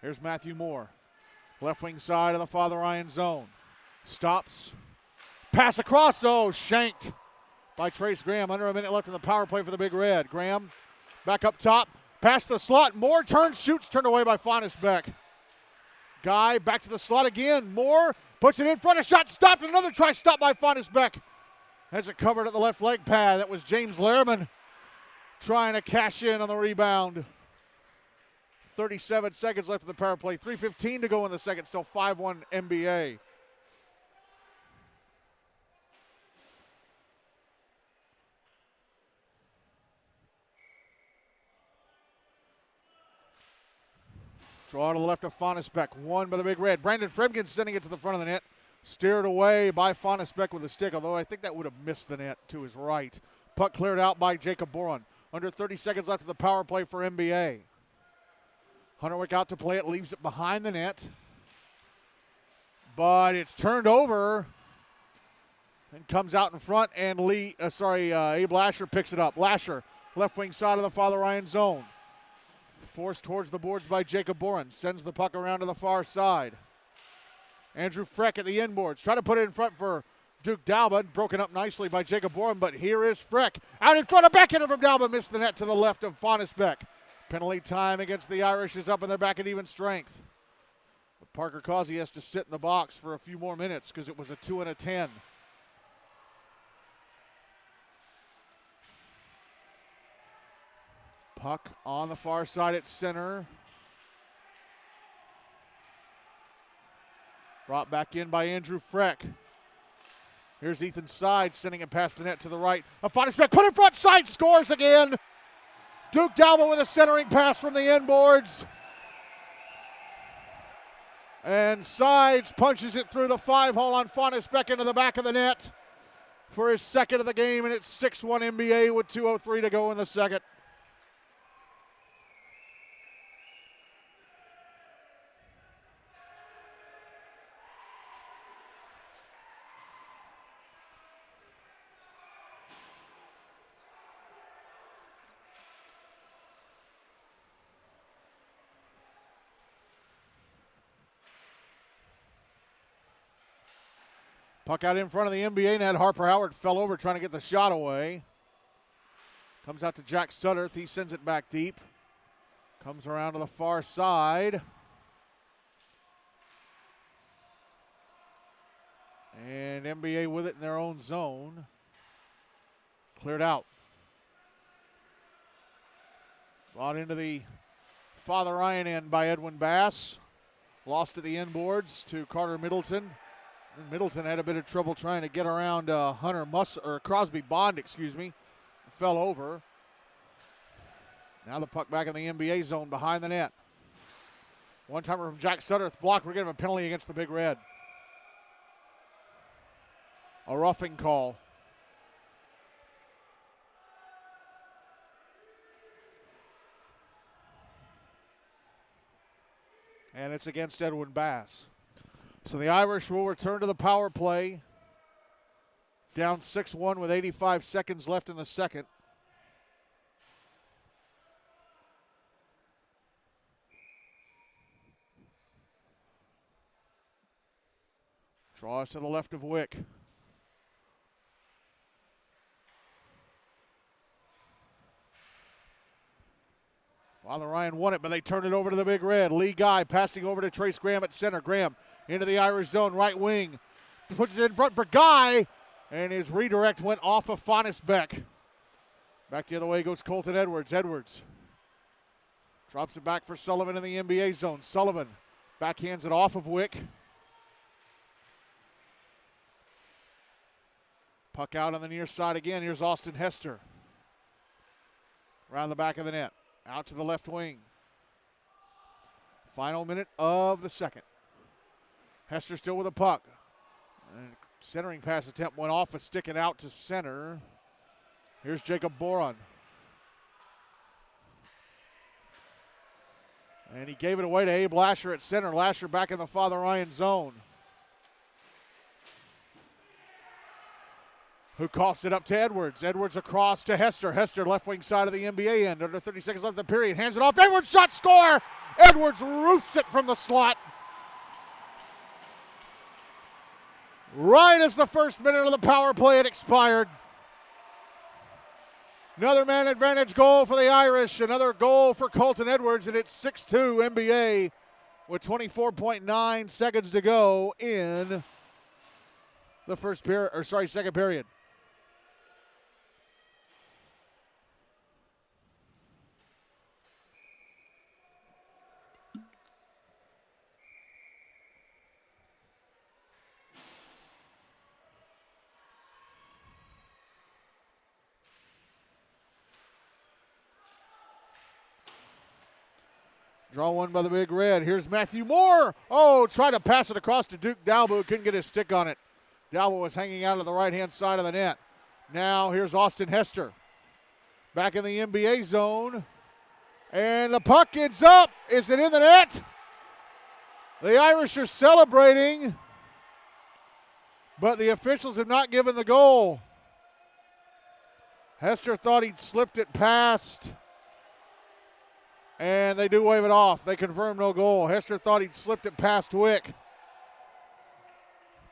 Here's Matthew Moore. Left wing side of the Father Ryan zone. Stops. Pass across, shanked by Trace Graham. Under a minute left in the power play for the Big Red. Graham back up top, past the slot. Moore turns, shoots, turned away by Fonisbeck. Guy back to the slot again. Moore puts it in front, a shot stopped. Another try stopped by Fonisbeck. Has it covered at the left leg pad. That was James Lehrman trying to cash in on the rebound. 37 seconds left in the power play. 3:15 to go in the second. Still 5-1 NBA. Draw to the left of Fonnesbeck. Won by the Big Red. Brandon Fremgen sending it to the front of the net. Steered away by Fonnesbeck with a stick, although I think that would have missed the net to his right. Puck cleared out by Jacob Boron. Under 30 seconds left of the power play for NBA. Hunterwick out to play it, leaves it behind the net. But it's turned over and comes out in front, and Abe Lasher picks it up. Lasher, left wing side of the Father Ryan zone. Forced towards the boards by Jacob Boren. Sends the puck around to the far side. Andrew Freck at the inboards. Try to put it in front for Duke Dalba. Broken up nicely by Jacob Boren, but here is Freck. Out in front of backhander from Dalba. Missed the net to the left of Fonnesbeck. Penalty time against the Irish is up, and they're back at even strength. But Parker Causey has to sit in the box for a few more minutes because it was a 2 and a 10. Puck on the far side at center. Brought back in by Andrew Freck. Here's Ethan Side sending it past the net to the right. Fonnesbeck put in front, Side scores again. Duke Dalba with a centering pass from the inboards. And Sides punches it through the 5-hole on Fonnesbeck into the back of the net for his second of the game, and it's 6-1 NBA with 2:03 to go in the second. Puck out in front of the NBA net. Harper Howard fell over trying to get the shot away. Comes out to Jack Sutterth. He sends it back deep. Comes around to the far side. And NBA with it in their own zone. Cleared out. Brought into the Father Ryan end by Edwin Bass. Lost at the inboards to Carter Middleton. And Middleton had a bit of trouble trying to get around Crosby Bond, Fell over. Now the puck back in the NBA zone behind the net. One-timer from Jack Sutterth blocked. We're getting a penalty against the Big Red. A roughing call. And it's against Edwin Bass. So the Irish will return to the power play. Down 6-1 with 85 seconds left in the second. Draws to the left of Wick. Father Ryan won it, but they turn it over to the Big Red. Lee Guy passing over to Trace Graham at center. Graham into the Irish zone, right wing. Puts it in front for Guy, and his redirect went off of Fonnesbeck. Back the other way goes Colton Edwards. Edwards drops it back for Sullivan in the NBA zone. Sullivan backhands it off of Wick. Puck out on the near side again. Here's Austin Hester. Around the back of the net. Out to the left wing. Final minute of the second. Hester still with a puck. And centering pass attempt went off a stick and out to center. Here's Jacob Boron. And he gave it away to Abe Lasher at center. Lasher back in the Father Ryan zone. Who coughs it up to Edwards. Edwards across to Hester. Hester left wing side of the NBA end. Under 30 seconds left in the period. Hands it off. Edwards shot, score! Edwards roofs it from the slot. Right as the first minute of the power play had expired. Another man advantage goal for the Irish. Another goal for Colton Edwards, and it's 6-2 NBA with 24.9 seconds to go in the second period. Draw one by the Big Red. Here's Matthew Moore. Oh, tried to pass it across to Duke Dalbo. Couldn't get his stick on it. Dalbo was hanging out of the right-hand side of the net. Now here's Austin Hester. Back in the NBA zone. And the puck ends up. Is it in the net? The Irish are celebrating, but the officials have not given the goal. Hester thought he'd slipped it past, and they do wave it off. They confirm no goal. Hester thought he'd slipped it past Wick,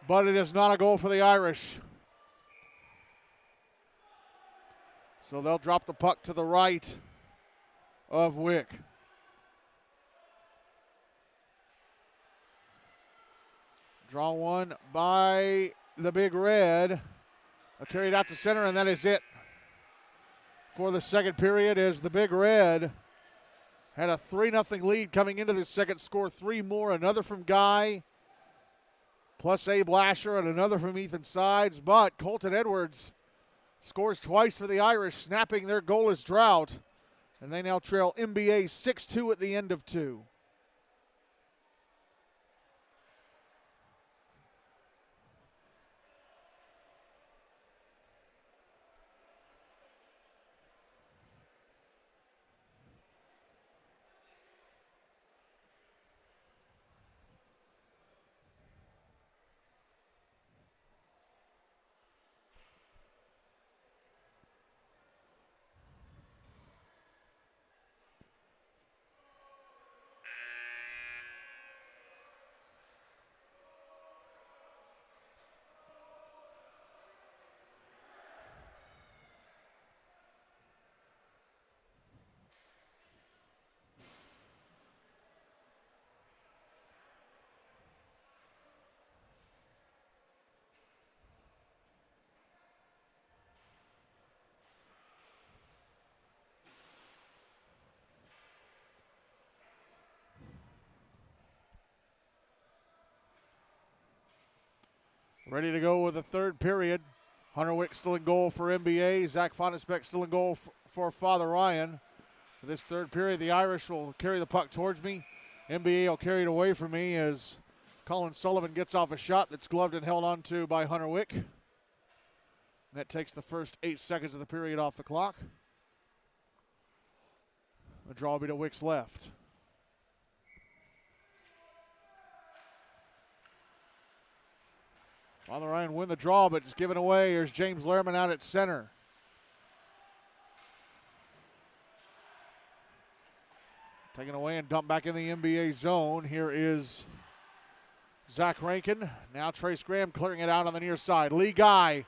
but it is not a goal for the Irish. So they'll drop the puck to the right of Wick. Draw one by the Big Red. Carried out to center, and that is it for the second period, as the Big Red had a 3-0 lead coming into the second. Score 3 more, another from Guy, plus Abe Lasher, and another from Ethan Sides. But Colton Edwards scores twice for the Irish, snapping their goalless drought, and they now trail NBA 6-2 at the end of 2. Ready to go with the third period. Hunter Wick still in goal for NBA. Zach Fonnesbeck still in goal for Father Ryan. For this third period, the Irish will carry the puck towards me. NBA will carry it away from me as Colin Sullivan gets off a shot that's gloved and held onto by Hunter Wick. That takes the first 8 seconds of the period off the clock. The draw will be to Wick's left. Father Ryan win the draw, but it's given away. Here's James Lehrman out at center. Taken away and dumped back in the NBA zone. Here is Zach Rankin. Now Trace Graham clearing it out on the near side. Lee Guy,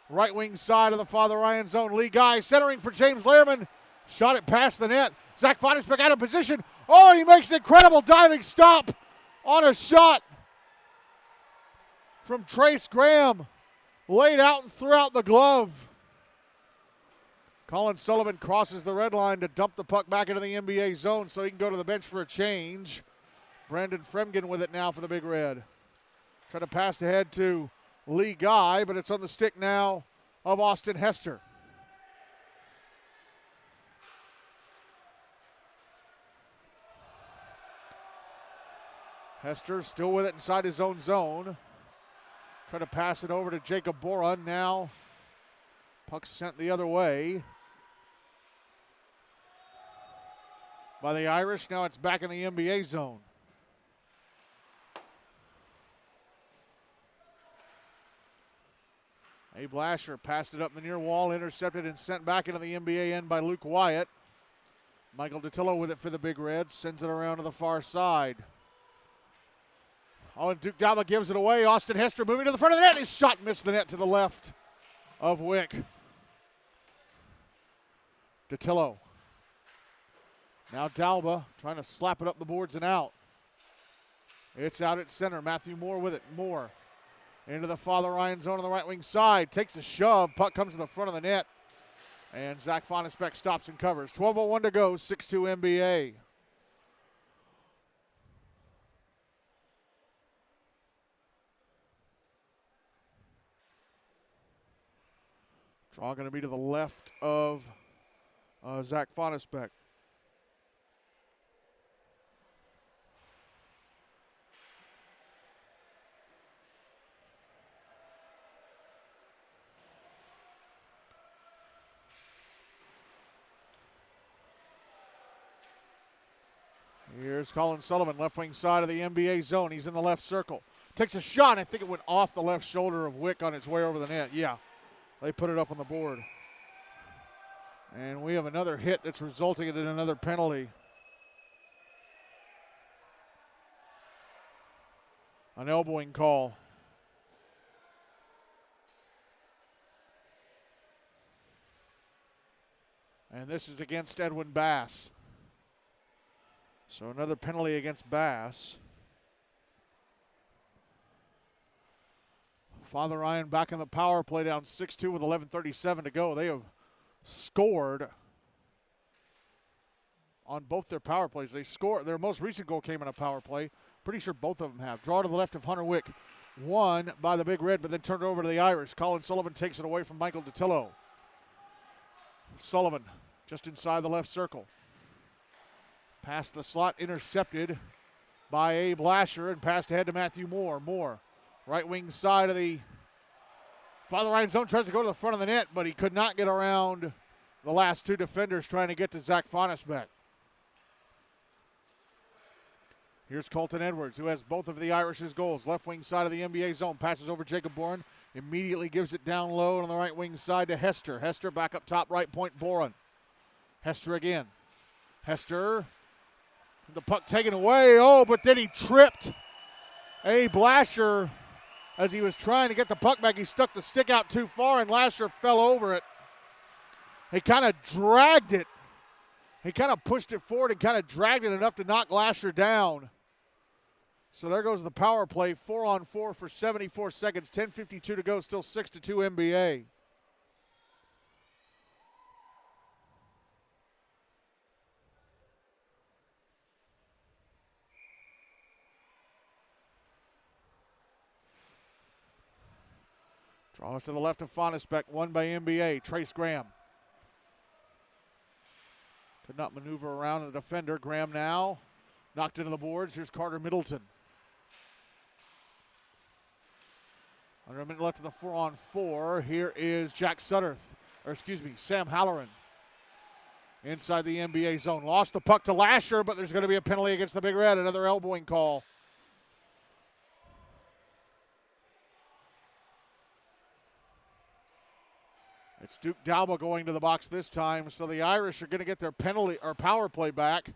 right wing side of the Father Ryan zone. Lee Guy centering for James Lehrman. Shot it past the net. Zach Fonnesbeck out of position. Oh, and he makes an incredible diving stop on a shot from Trace Graham. Laid out and threw out the glove. Colin Sullivan crosses the red line to dump the puck back into the NBA zone so he can go to the bench for a change. Brandon Fremgen with it now for the Big Red. Trying to pass ahead to Lee Guy, but it's on the stick now of Austin Hester. Hester still with it inside his own zone. Trying to pass it over to Jacob Boron now. Puck sent the other way by the Irish. Now it's back in the NBA zone. Abe Lasher passed it up the near wall, intercepted and sent back into the NBA end by Luke Wyatt. Michael Datillo with it for the Big Reds, sends it around to the far side. Oh, and Duke Dalma gives it away. Austin Hester moving to the front of the net. His shot missed the net to the left of Wick. Datillo. Now Dalba trying to slap it up the boards and out. It's out at center. Matthew Moore with it. Moore into the Father Ryan zone on the right wing side. Takes a shove. Puck comes to the front of the net. And Zach Fonnesbeck stops and covers. 12:01 to go. 6-2 NBA. Draw going to be to the left of Zach Fonnesbeck. Here's Colin Sullivan, left wing side of the NBA zone. He's in the left circle. Takes a shot. I think it went off the left shoulder of Wick on its way over the net. Yeah, they put it up on the board. And we have another hit that's resulting in another penalty. An elbowing call. And this is against Edwin Bass. So another penalty against Bass. Father Ryan back in the power play, down 6-2 with 11:37 to go. They have scored on both their power plays. They scored. Their most recent goal came in a power play. Pretty sure both of them have. Draw to the left of Hunter Wick. Won by the Big Red, but then turned it over to the Irish. Colin Sullivan takes it away from Michael DiTillo. Sullivan just inside the left circle. Past the slot, intercepted by Abe Lasher, and passed ahead to Matthew Moore. Moore, right wing side of the Father Ryan zone, tries to go to the front of the net, but he could not get around the last two defenders trying to get to Zach Fonisbeck. Here's Colton Edwards, who has both of the Irish's goals. Left wing side of the NBA zone, passes over Jacob Boren, immediately gives it down low on the right wing side to Hester. Hester back up top, right point, Boren. Hester again. Hester, the puck taken away. Oh, but then he tripped Abe Lasher as he was trying to get the puck back. He stuck the stick out too far, and Lasher fell over it. He kind of dragged it. He kind of pushed it forward and kind of dragged it enough to knock Lasher down. So there goes the power play, 4-on-4 for 74 seconds, 10:52 to go, still 6-2 NBA. Draws to the left of Fonisbeck, won by NBA, Trace Graham. Could not maneuver around the defender. Graham now knocked into the boards. Here's Carter Middleton. Under a minute left of the 4-on-4. Here is Sam Halloran. Inside the NBA zone. Lost the puck to Lasher, but there's going to be a penalty against the Big Red. Another elbowing call. It's Duke Dalba going to the box this time, so the Irish are going to get their penalty or power play back.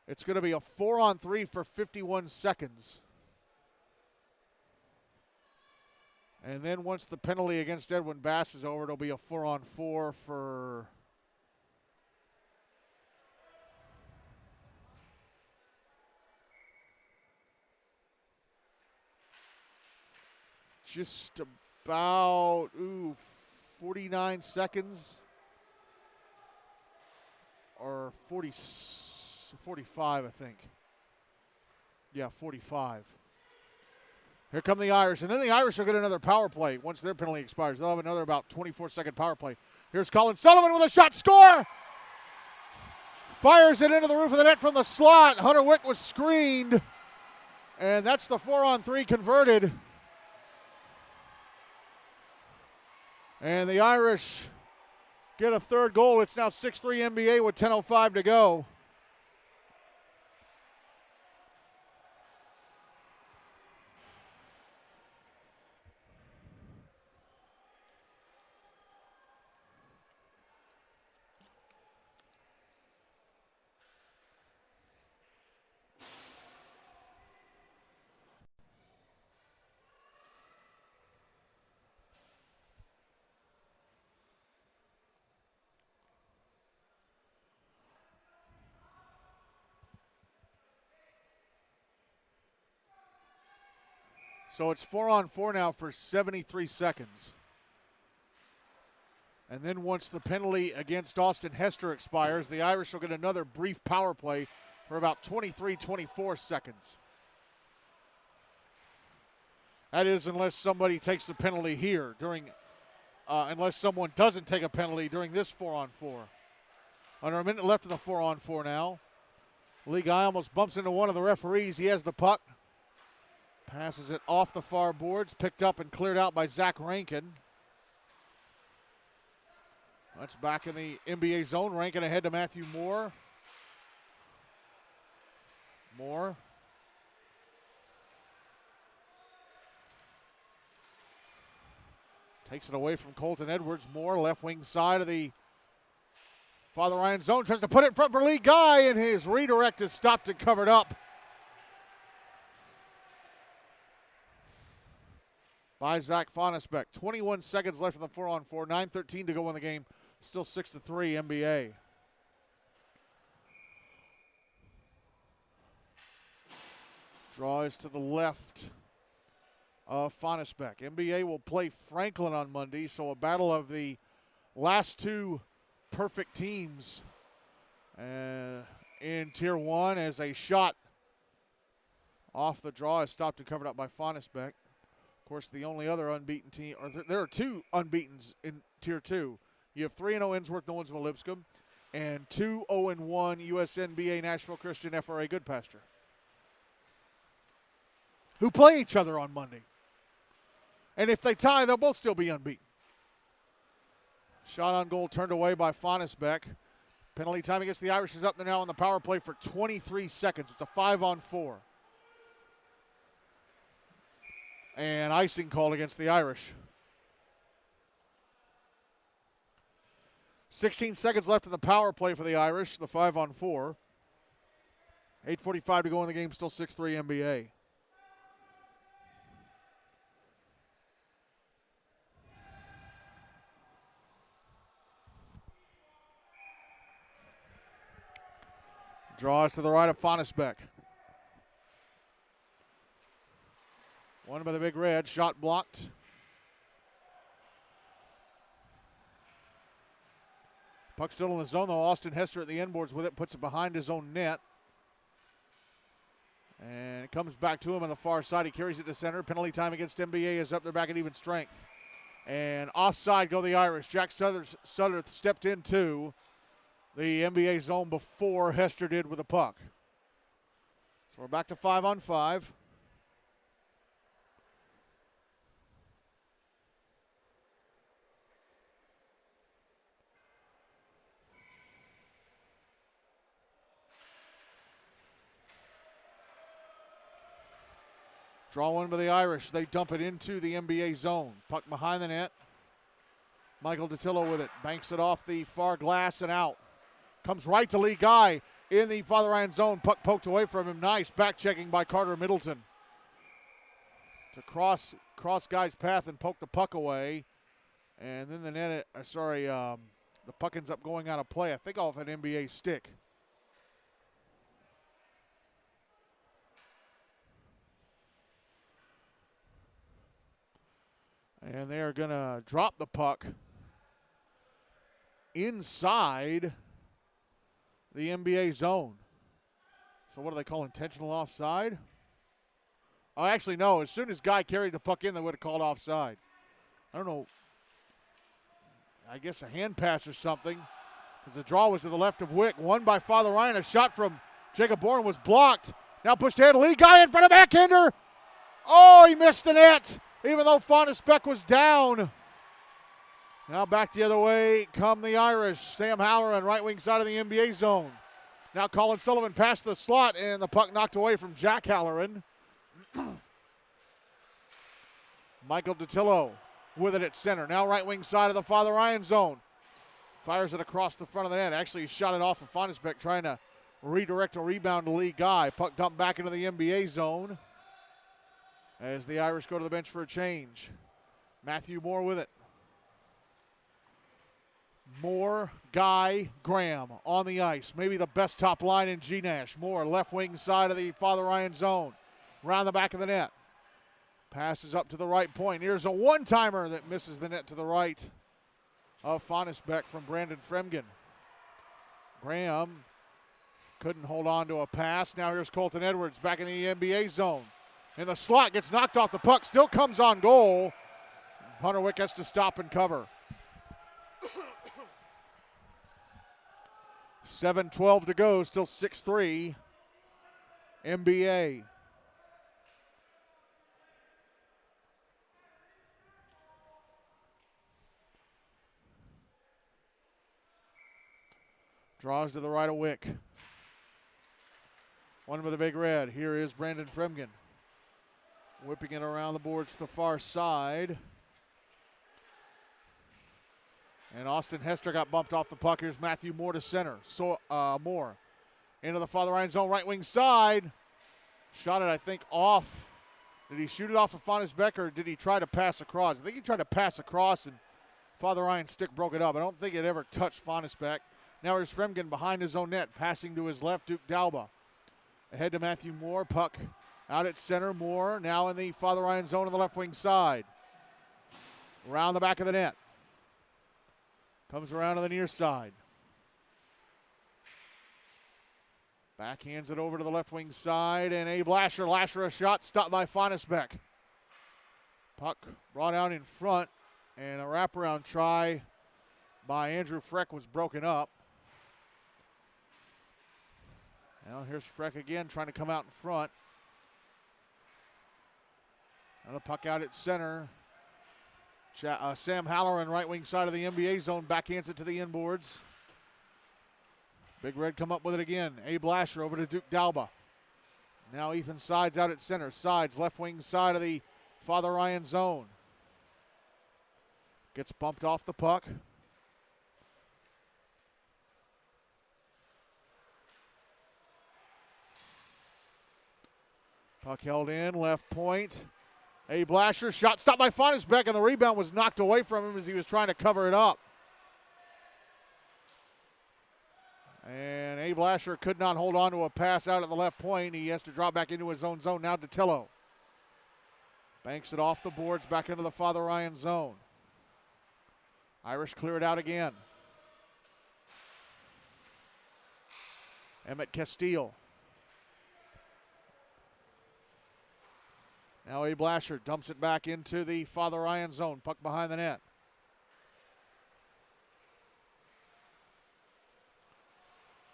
It's going to be a 4-on-3 for 51 seconds. And then once the penalty against Edwin Bass is over, it'll be a 4-on-4 for just about 49 seconds or 45, I think. Yeah, 45. Here come the Irish, and then the Irish will get another power play once their penalty expires. They'll have another about 24-second power play. Here's Colin Sullivan with a shot, score! Fires it into the roof of the net from the slot. Hunter Wick was screened, and that's the 4-on-3 converted. And the Irish get a third goal. It's now 6-3 NBA with 10:05 to go. So it's 4-on-4 now for 73 seconds. And then once the penalty against Austin Hester expires, the Irish will get another brief power play for about 23-24 seconds. That is unless somebody takes the penalty here unless someone doesn't take a penalty during this 4-on-4. Under a minute left of the 4-on-4 now. Lee Guy almost bumps into one of the referees. He has the puck. Passes it off the far boards, picked up and cleared out by Zach Rankin. That's back in the NBA zone. Rankin ahead to Matthew Moore. Moore. Takes it away from Colton Edwards. Moore, left wing side of the Father Ryan zone. Tries to put it in front for Lee Guy, and his redirect is stopped and covered up by Zach Fonesbeck. 21 seconds left in the 4-on-4. 9:13 to go in the game. Still 6-3 NBA. Draw is to the left of Fonesbeck. NBA will play Franklin on Monday, so a battle of the last two perfect teams in Tier 1 as a shot off the draw is stopped and covered up by Fonesbeck. Of course, the only other unbeaten team, or there are two unbeatens in Tier 2. You have 3-0 Innsworth, Nolensville, Lipscomb, and 2-0-1 USNBA Nashville Christian FRA Goodpasture, who play each other on Monday. And if they tie, they'll both still be unbeaten. Shot on goal turned away by Fonesbeck. Penalty time against the Irish is up there now on the power play for 23 seconds. It's a 5-on-4. And icing called against the Irish. 16 seconds left in the power play for the Irish, the 5-on-4. 8:45 to go in the game, still 6-3 NBA. Draws to the right of Fonesbeck. One by the Big Red, shot blocked. Puck still in the zone, though. Austin Hester at the inboards with it, puts it behind his own net. And it comes back to him on the far side. He carries it to center. Penalty time against NBA is up there back at even strength. And offside go the Irish. Jack Sutherth stepped into the NBA zone before Hester did with the puck. So we're back to 5-on-5. Draw one by the Irish. They dump it into the NBA zone. Puck behind the net. Michael DeTillo with it. Banks it off the far glass and out. Comes right to Lee Guy in the Father Ryan zone. Puck poked away from him. Nice back checking by Carter Middleton to cross Guy's path and poke the puck away. And then the puck ends up going out of play. I think off an NBA stick. And they are going to drop the puck inside the NBA zone. So what do they call intentional offside? Oh, actually, no. As soon as Guy carried the puck in, they would have called offside. I don't know. I guess a hand pass or something. Because the draw was to the left of Wick. Won by Father Ryan. A shot from Jacob Bourne was blocked. Now pushed ahead. Lee Guy in front of backhander. Oh, he missed the net. Even though Fonesbeck was down. Now back the other way come the Irish. Sam Halloran, right wing side of the NBA zone. Now Colin Sullivan past the slot, and the puck knocked away from Jack Halloran. Michael DeTillo with it at center. Now right wing side of the Father Ryan zone. Fires it across the front of the net. Actually, he shot it off of Fonesbeck, trying to redirect a rebound to Lee Guy. Puck dumped back into the NBA zone as the Irish go to the bench for a change. Matthew Moore with it. Moore, Guy, Graham on the ice. Maybe the best top line in GNASH. Moore, left wing side of the Father Ryan zone. Around the back of the net. Passes up to the right point. Here's a one-timer that misses the net to the right of Fonesbeck from Brandon Fremgen. Graham couldn't hold on to a pass. Now here's Colton Edwards back in the NBA zone. In the slot, gets knocked off the puck, still comes on goal. Hunter Wick has to stop and cover. 7:12 to go, still 6-3 NBA. Draws to the right of Wick. One with a big red. Here is Brandon Fremgen. Whipping it around the boards to the far side. And Austin Hester got bumped off the puck. Here's Matthew Moore to center. So Moore into the Father Ryan zone, right wing side. Shot it, I think, off. Did he shoot it off of Fonnes Beck, or did he try to pass across? I think he tried to pass across, and Father Ryan's stick broke it up. I don't think it ever touched Fonnes Beck. Now here's Fremgen behind his own net, passing to his left, Duke Dalba. Ahead to Matthew Moore, puck out at center. Moore now in the Father Ryan zone on the left wing side. Around the back of the net. Comes around to the near side. Backhands it over to the left wing side, and Abe Lasher. Lasher a shot stopped by Fonnes Beck. Puck brought out in front, and a wraparound try by Andrew Freck was broken up. Now here's Freck again trying to come out in front. Now the puck out at center. Sam Halloran, right wing side of the NBA zone, backhands it to the inboards. Big Red come up with it again. Abe Lasher over to Duke Dalba. Now Ethan Sides out at center. Sides, left wing side of the Father Ryan zone. Gets bumped off the puck. Puck held in, left point. Abe Lasher, shot stopped by Fonnes Beck, and the rebound was knocked away from him as he was trying to cover it up. And Abe Lasher could not hold on to a pass out at the left point. He has to drop back into his own zone. Now Datillo banks it off the boards back into the Father Ryan zone. Irish clear it out again. Emmett Castile. Now Abe Lasher dumps it back into the Father Ryan zone. Puck behind the net.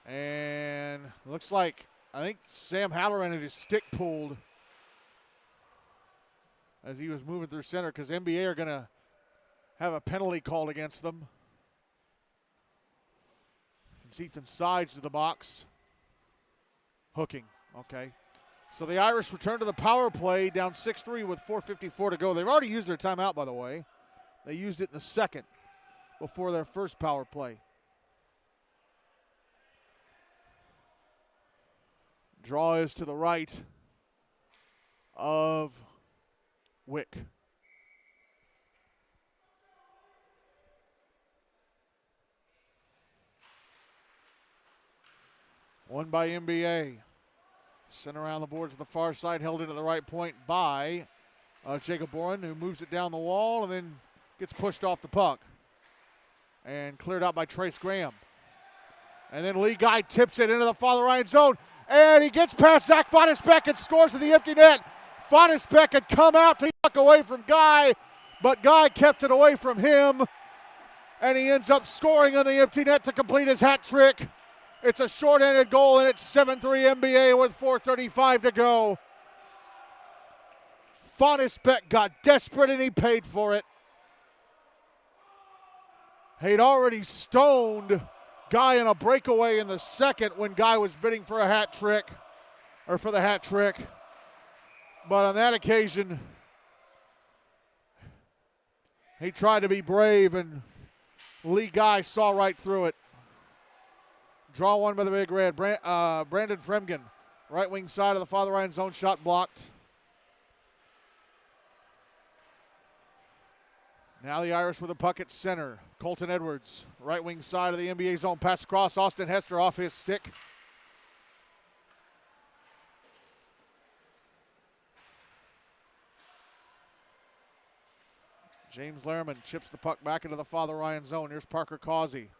And looks like, I think Sam Halloran had his stick pulled as he was moving through center, because NBA are going to have a penalty called against them. It's Ethan Sides to the box. Hooking, okay. So the Irish return to the power play, down 6-3 with 4:54 to go. They've already used their timeout, by the way. They used it in the second before their first power play. Draw is to the right of Wick. One by NBA. Sent around the boards to the far side, held into the right point by Jacob Boren, who moves it down the wall and then gets pushed off the puck. And cleared out by Trace Graham. And then Lee Guy tips it into the Father Ryan zone. And he gets past Zach Fonnes Beck and scores to the empty net. Fonnes Beck had come out to knock away from Guy, but Guy kept it away from him. And he ends up scoring on the empty net to complete his hat trick. It's a short-handed goal, and it's 7-3 NBA with 4:35 to go. Fonnes Beck got desperate, and he paid for it. He'd already stoned Guy in a breakaway in the second when Guy was bidding for a hat trick, or for the hat trick. But on that occasion, he tried to be brave, and Lee Guy saw right through it. Draw one by the Big Red. Brandon Fremgen, right wing side of the Father Ryan zone, shot blocked. Now the Irish with a puck at center. Colton Edwards, right wing side of the NBA zone, pass across. Austin Hester off his stick. James Lehrman chips the puck back into the Father Ryan zone. Here's Parker Causey.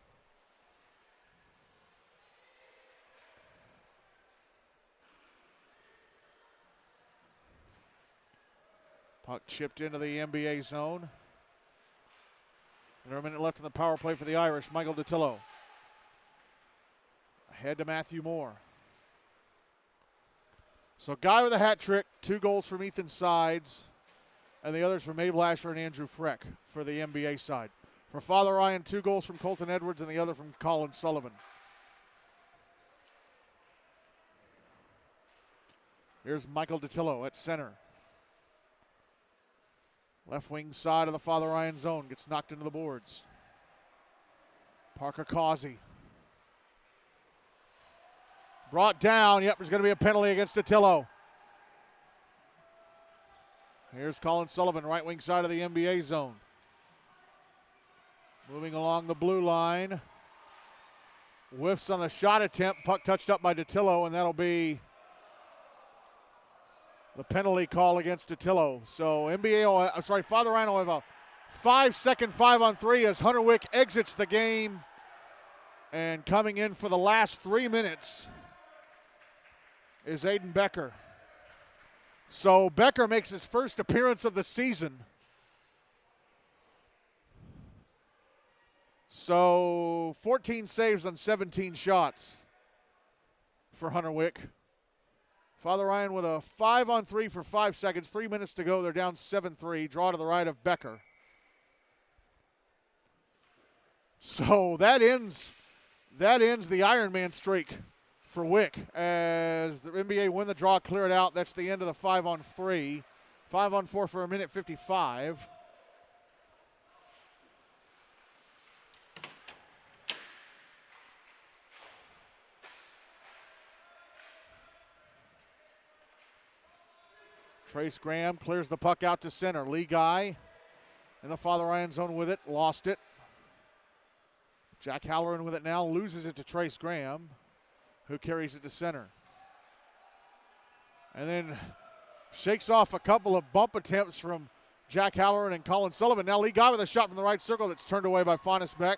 Puck chipped into the NBA zone. Under a minute left in the power play for the Irish. Michael Datillo. Ahead to Matthew Moore. So Guy with a hat trick, 2 goals from Ethan Sides, and the others from Abe Lasher and Andrew Freck for the NBA side. For Father Ryan, 2 goals from Colton Edwards and the other from Colin Sullivan. Here's Michael Datillo at center. Left wing side of the Father Ryan zone. Gets knocked into the boards. Parker Causey. Brought down. Yep, there's going to be a penalty against Datillo. Here's Colin Sullivan, right wing side of the NBA zone. Moving along the blue line. Whiffs on the shot attempt. Puck touched up by Datillo, and that'll be the penalty call against Datillo. So Father Ryan will have a 5-second 5-on-3 as Hunter Wick exits the game. And coming in for the last 3 minutes is Aiden Becker. So Becker makes his first appearance of the season. So 14 saves on 17 shots for Hunter Wick. Father Ryan with a 5-on-3 for 5 seconds. 3 minutes to go. They're down 7-3. Draw to the right of Becker. So that ends the Ironman streak for Wick as the NBA win the draw, clear it out. That's the end of the 5-on-3. 5-on-4 for a minute 55. Trace Graham clears the puck out to center. Lee Guy in the Father Ryan zone with it, lost it. Jack Halloran with it now, loses it to Trace Graham, who carries it to center. And then shakes off a couple of bump attempts from Jack Halloran and Colin Sullivan. Now Lee Guy with a shot from the right circle that's turned away by Fonisbeck.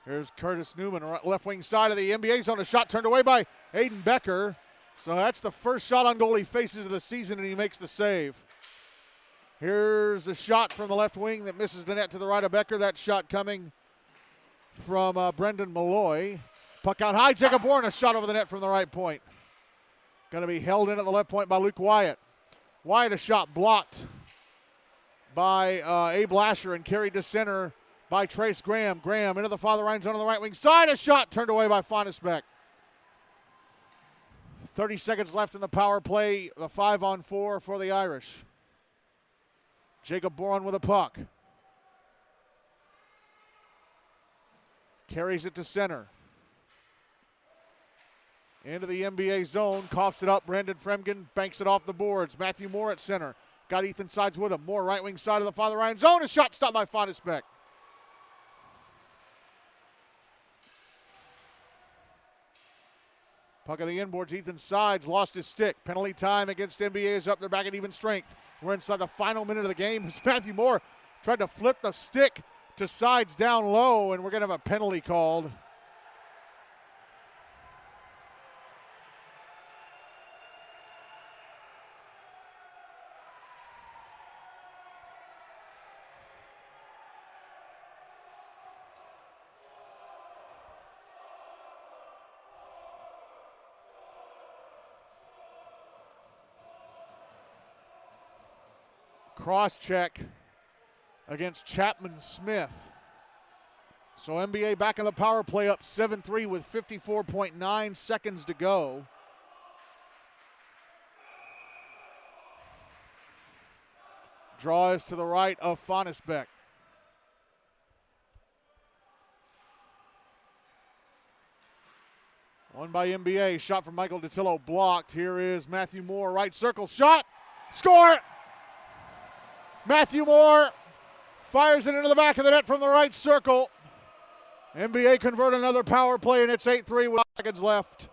Here's Curtis Newman, left wing side of the NBA zone. A shot turned away by Aiden Becker. So that's the first shot on goal he faces of the season, and he makes the save. Here's a shot from the left wing that misses the net to the right of Becker. That shot coming from Brendan Malloy. Puck out high. Jacob Warren, a shot over the net from the right point. Going to be held in at the left point by Luke Wyatt. Wyatt, a shot blocked by Abe Lasher and carried to center by Trace Graham. Graham into the Father Ryan zone on the right wing side. A shot turned away by Fonisbeck. 30 seconds left in the power play. The 5-on-4 for the Irish. Jacob Bourne with a puck. Carries it to center. Into the NBA zone. Coughs it up. Brandon Fremgen banks it off the boards. Matthew Moore at center. Got Ethan Sides with him. Moore right wing side of the Father Ryan zone. A shot stopped by Fonisbeck. Puck on the inboards. Ethan Sides lost his stick. Penalty time against NBA is up. They're back at even strength. We're inside the final minute of the game. Matthew Moore tried to flip the stick to Sides down low, and we're going to have a penalty called. Cross check against Chapman Smith. So NBA back in the power play up 7-3 with 54.9 seconds to go. Draw is to the right of Fonisbeck. One by NBA. Shot from Michael Datillo blocked. Here is Matthew Moore. Right circle. Shot. Score. Matthew Moore fires it into the back of the net from the right circle. NBA convert another power play, and it's 8-3 with seconds left.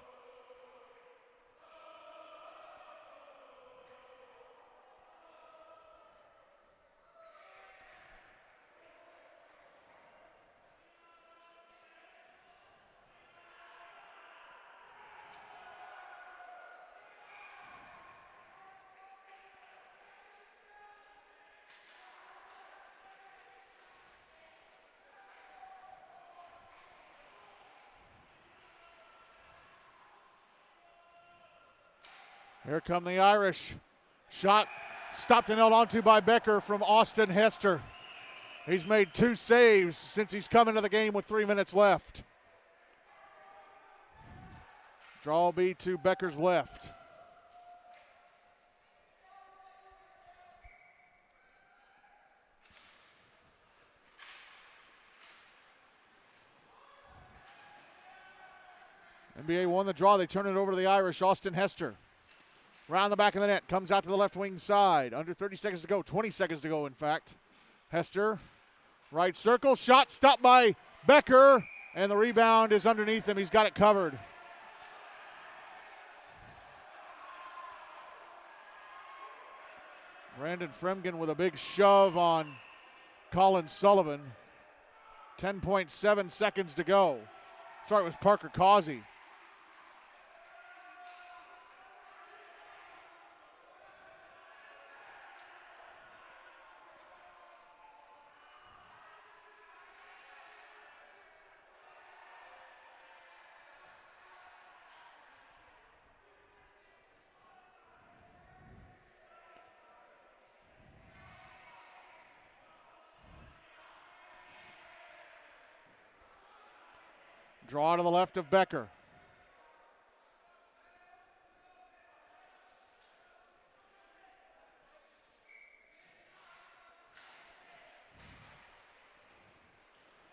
Here come the Irish. Shot stopped and held onto by Becker from Austin Hester. He's made 2 saves since he's come into the game with 3 minutes left. Draw will be to Becker's left. NBA won the draw. They turn it over to the Irish. Austin Hester. Round the back of the net. Comes out to the left wing side. Under 30 seconds to go. 20 seconds to go, in fact. Hester. Right circle. Shot stopped by Becker. And the rebound is underneath him. He's got it covered. Brandon Fremgen with a big shove on Colin Sullivan. 10.7 seconds to go. Sorry, it was Parker Causey. Draw to the left of Becker.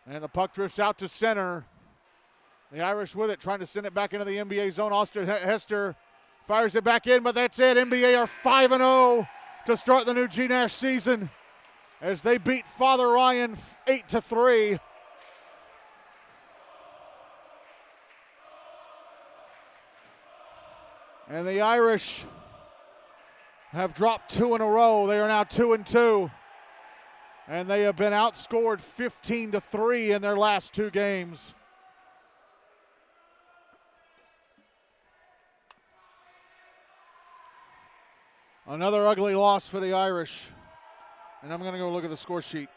And the puck drifts out to center. The Irish with it, trying to send it back into the NBA zone. Austin Hester fires it back in, but that's it. NBA are 5-0 to start the new GNASH season as they beat Father Ryan 8-3. And the Irish have dropped 2 in a row. They are now 2-2. And they have been outscored 15-3 in their last 2 games. Another ugly loss for the Irish. And I'm going to go look at the score sheet.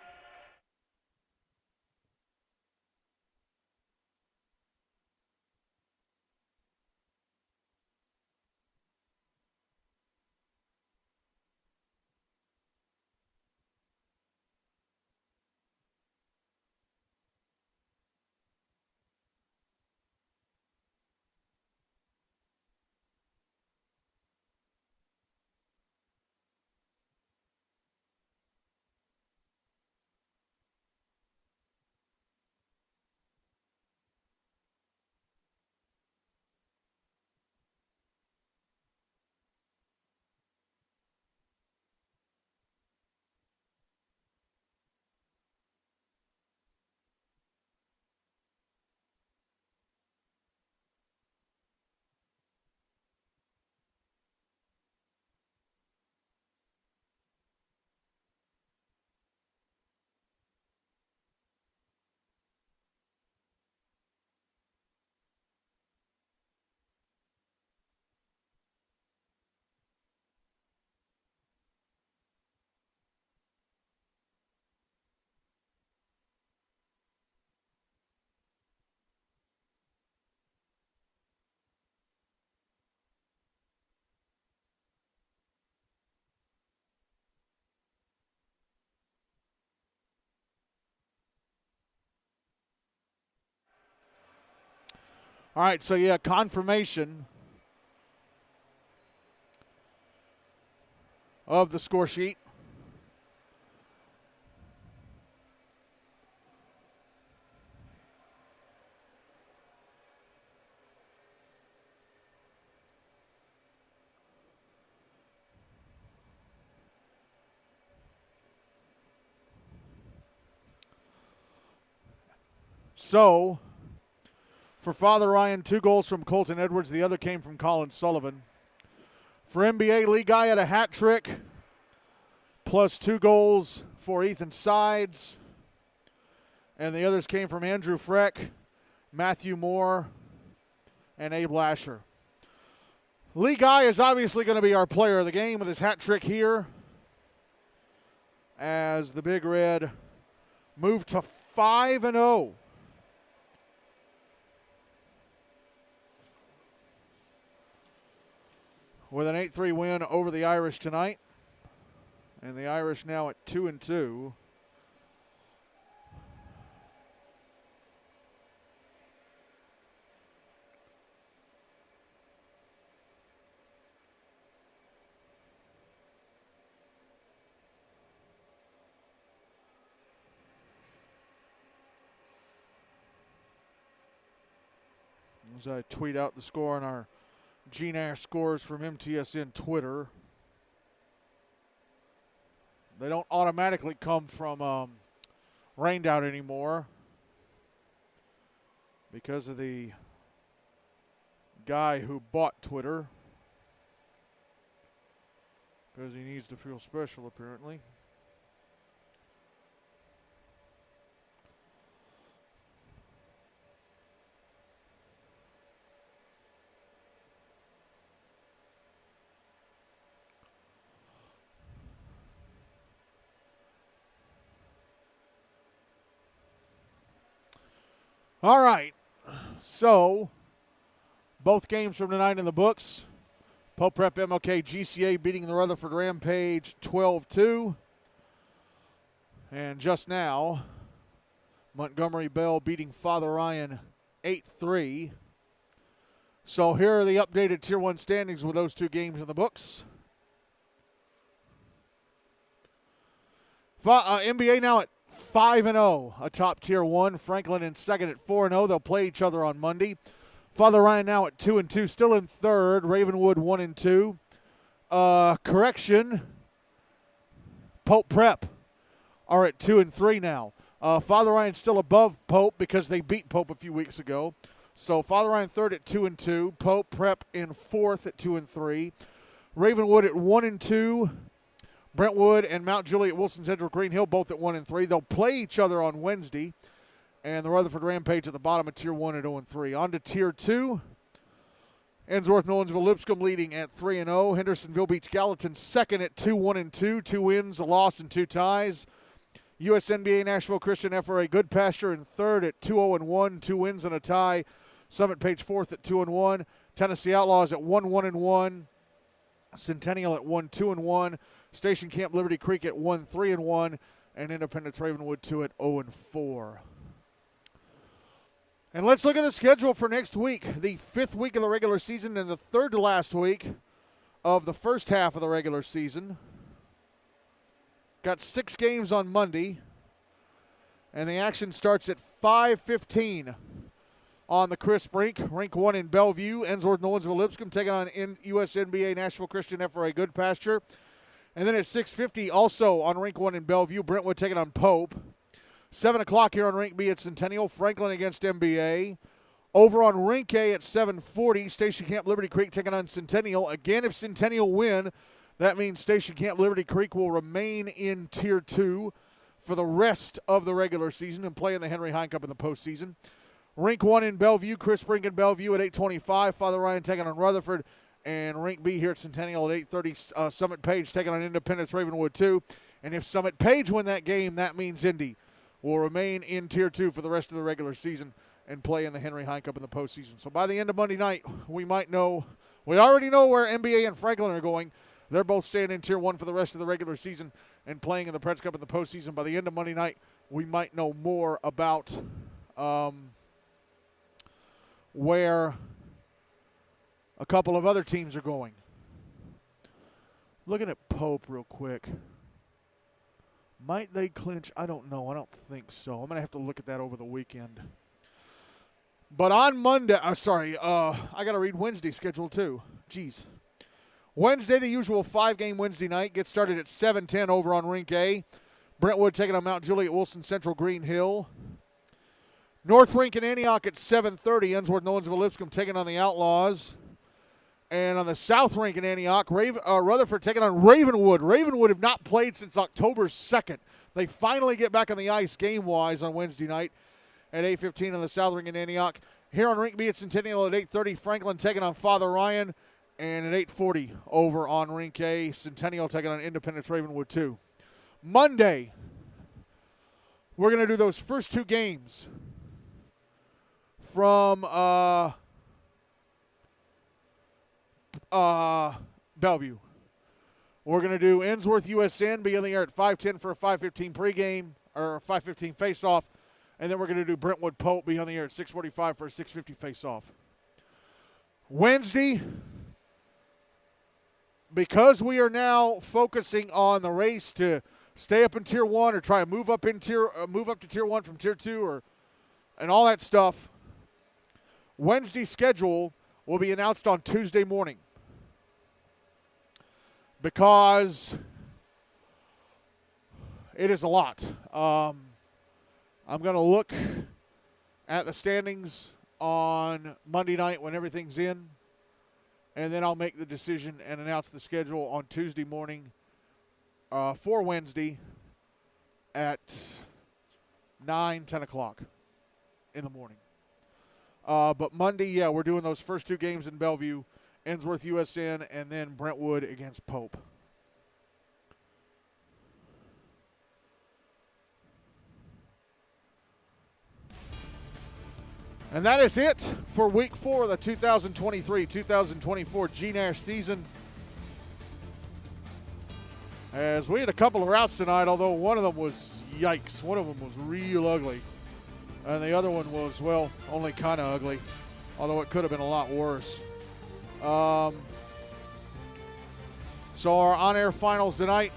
All right, so yeah, confirmation of the score sheet. So, for Father Ryan, 2 goals from Colton Edwards. The other came from Colin Sullivan. For NBA, Lee Guy had a hat trick, plus 2 goals for Ethan Sides. And the others came from Andrew Freck, Matthew Moore, and Abe Lasher. Lee Guy is obviously going to be our player of the game with his hat trick here, as the Big Red move to 5-0. With an 8-3 win over the Irish tonight. And the Irish now at 2-2. as I tweet out the score on our GNASH scores from MTSN Twitter. They don't automatically come from Rained Out anymore because of the guy who bought Twitter, because he needs to feel special apparently. All right, so both games from tonight in the books. Pope Prep MLK GCA beating the Rutherford Rampage 12-2. And just now, Montgomery Bell beating Father Ryan 8-3. So here are the updated Tier 1 standings with those two games in the books. NBA now at 5-0 atop Tier 1. Franklin in second at 4-0. They'll play each other on Monday. Father Ryan now at 2-2, still in third. Ravenwood 1-2. Correction, Pope Prep are at 2-3 now. Father Ryan still above Pope because they beat Pope a few weeks ago. So Father Ryan third at 2-2. Pope Prep in fourth at 2-3. Ravenwood at 1-2. Brentwood and Mount Juliet Wilson Central Green Hill both at 1-3. They'll play each other on Wednesday. And the Rutherford Rampage at the bottom of Tier 1 at 0-3. On to Tier 2. Ensworth Nolensville Lipscomb leading at 3-0. Hendersonville Beach Gallatin second at 2-1-2. 2 wins, a loss, and 2 ties. USNBA Nashville Christian FRA Goodpasture in third at 2-0-1. 2 wins and a tie. Summit Page fourth at 2-1. Tennessee Outlaws at 1-1-1. Centennial at 1-2-1. Station Camp Liberty Creek at 1-3-1. And Independence Ravenwood 2 at 0-4. And let's look at the schedule for next week, the 5th week of the regular season and the third to last week of the first half of the regular season. Got 6 games on Monday, and the action starts at 5:15 on the Chris Rink 1 in Bellevue. Ensworth Nolensville Lipscomb taking on USNBA Nashville Christian FRA Goodpasture. And then at 6:50 also on Rink 1 in Bellevue, Brentwood taking on Pope. 7 o'clock here on Rink B at Centennial, Franklin against MBA. Over on Rink A at 7:40, Station Camp Liberty Creek taking on Centennial. Again, if Centennial win, that means Station Camp Liberty Creek will remain in Tier 2 for the rest of the regular season and play in the Henry Hine Cup in the postseason. Rink 1 in Bellevue, Chris Brink in Bellevue at 8:25. Father Ryan taking on Rutherford. And Rink B here at Centennial at 8:30. Summit Page taking on Independence Ravenwood 2. And if Summit Page win that game, that means Indy will remain in Tier 2 for the rest of the regular season and play in the Henry Hine Cup in the postseason. So by the end of Monday night, we already know where MBA and Franklin are going. They're both staying in Tier 1 for the rest of the regular season and playing in the Preds Cup in the postseason. By the end of Monday night, we might know more about where a couple of other teams are going. Looking at Pope real quick. Might they clinch? I don't know. I don't think so. I'm going to have to look at that over the weekend. But on Monday, I got to read Wednesday's schedule too. Jeez. Wednesday, the usual 5-game Wednesday night. Gets started at 7:10 over on Rink A. Brentwood taking on Mount Juliet Wilson Central Green Hill. North Rink and Antioch at 7:30. Ensworth Nolensville Lipscomb taking on the Outlaws. And on the South Rink in Antioch, Rutherford taking on Ravenwood. Ravenwood have not played since October 2nd. They finally get back on the ice game-wise on Wednesday night at 8:15 on the South Rink in Antioch. Here on Rink B at Centennial at 8:30, Franklin taking on Father Ryan. And at 8:40 over on Rink A, Centennial taking on Independence Ravenwood 2. Monday, we're going to do those first 2 games from Bellevue. We're going to do Ensworth USN, be in the air at 5:10 for a 5:15 pregame, or a 5:15 face-off. And then we're going to do Brentwood Pope, be on the air at 6:45 for a 6:50 face-off. Wednesday, because we are now focusing on the race to stay up in Tier 1 or try to move up to Tier 1 from Tier 2 and all that stuff, Wednesday schedule will be announced on Tuesday morning because it is a lot. I'm going to look at the standings on Monday night when everything's in, and then I'll make the decision and announce the schedule on Tuesday morning for Wednesday at 9, 10 o'clock in the morning. But Monday, we're doing those first 2 games in Bellevue, Ensworth USN, and then Brentwood against Pope. And that is it for Week 4 of the 2023-2024 GNASH season. As we had a couple of routes tonight, although one of them was yikes. One of them was real ugly. And the other one was, well, only kind of ugly, although it could have been a lot worse. So our on-air finals tonight,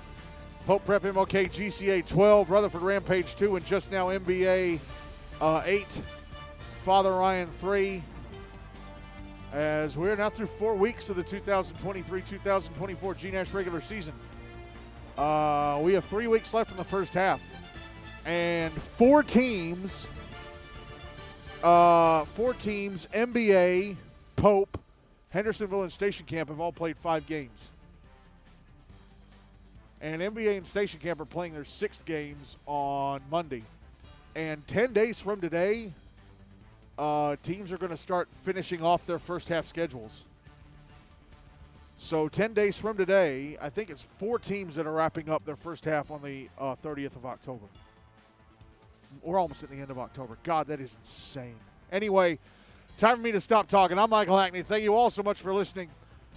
Pope Prep MLK GCA 12, Rutherford Rampage 2, and just now MBA 8. Father Ryan 3, as we're now through 4 weeks of the 2023-2024 GNASH regular season. We have 3 weeks left in the first half, and 4 teams, MBA, Pope, Hendersonville, and Station Camp have all played 5 games. And MBA and Station Camp are playing their 6th games on Monday. And 10 days from today, teams are going to start finishing off their first half schedules. So 10 days from today, I think it's 4 teams that are wrapping up their first half on the 30th of October. We're almost at the end of October. God, that is insane. Anyway, time for me to stop talking. I'm Michael Hackney. Thank you all so much for listening.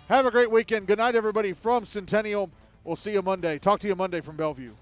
Have a great weekend. Good night, everybody from Centennial. We'll see you Monday. Talk to you Monday from Bellevue.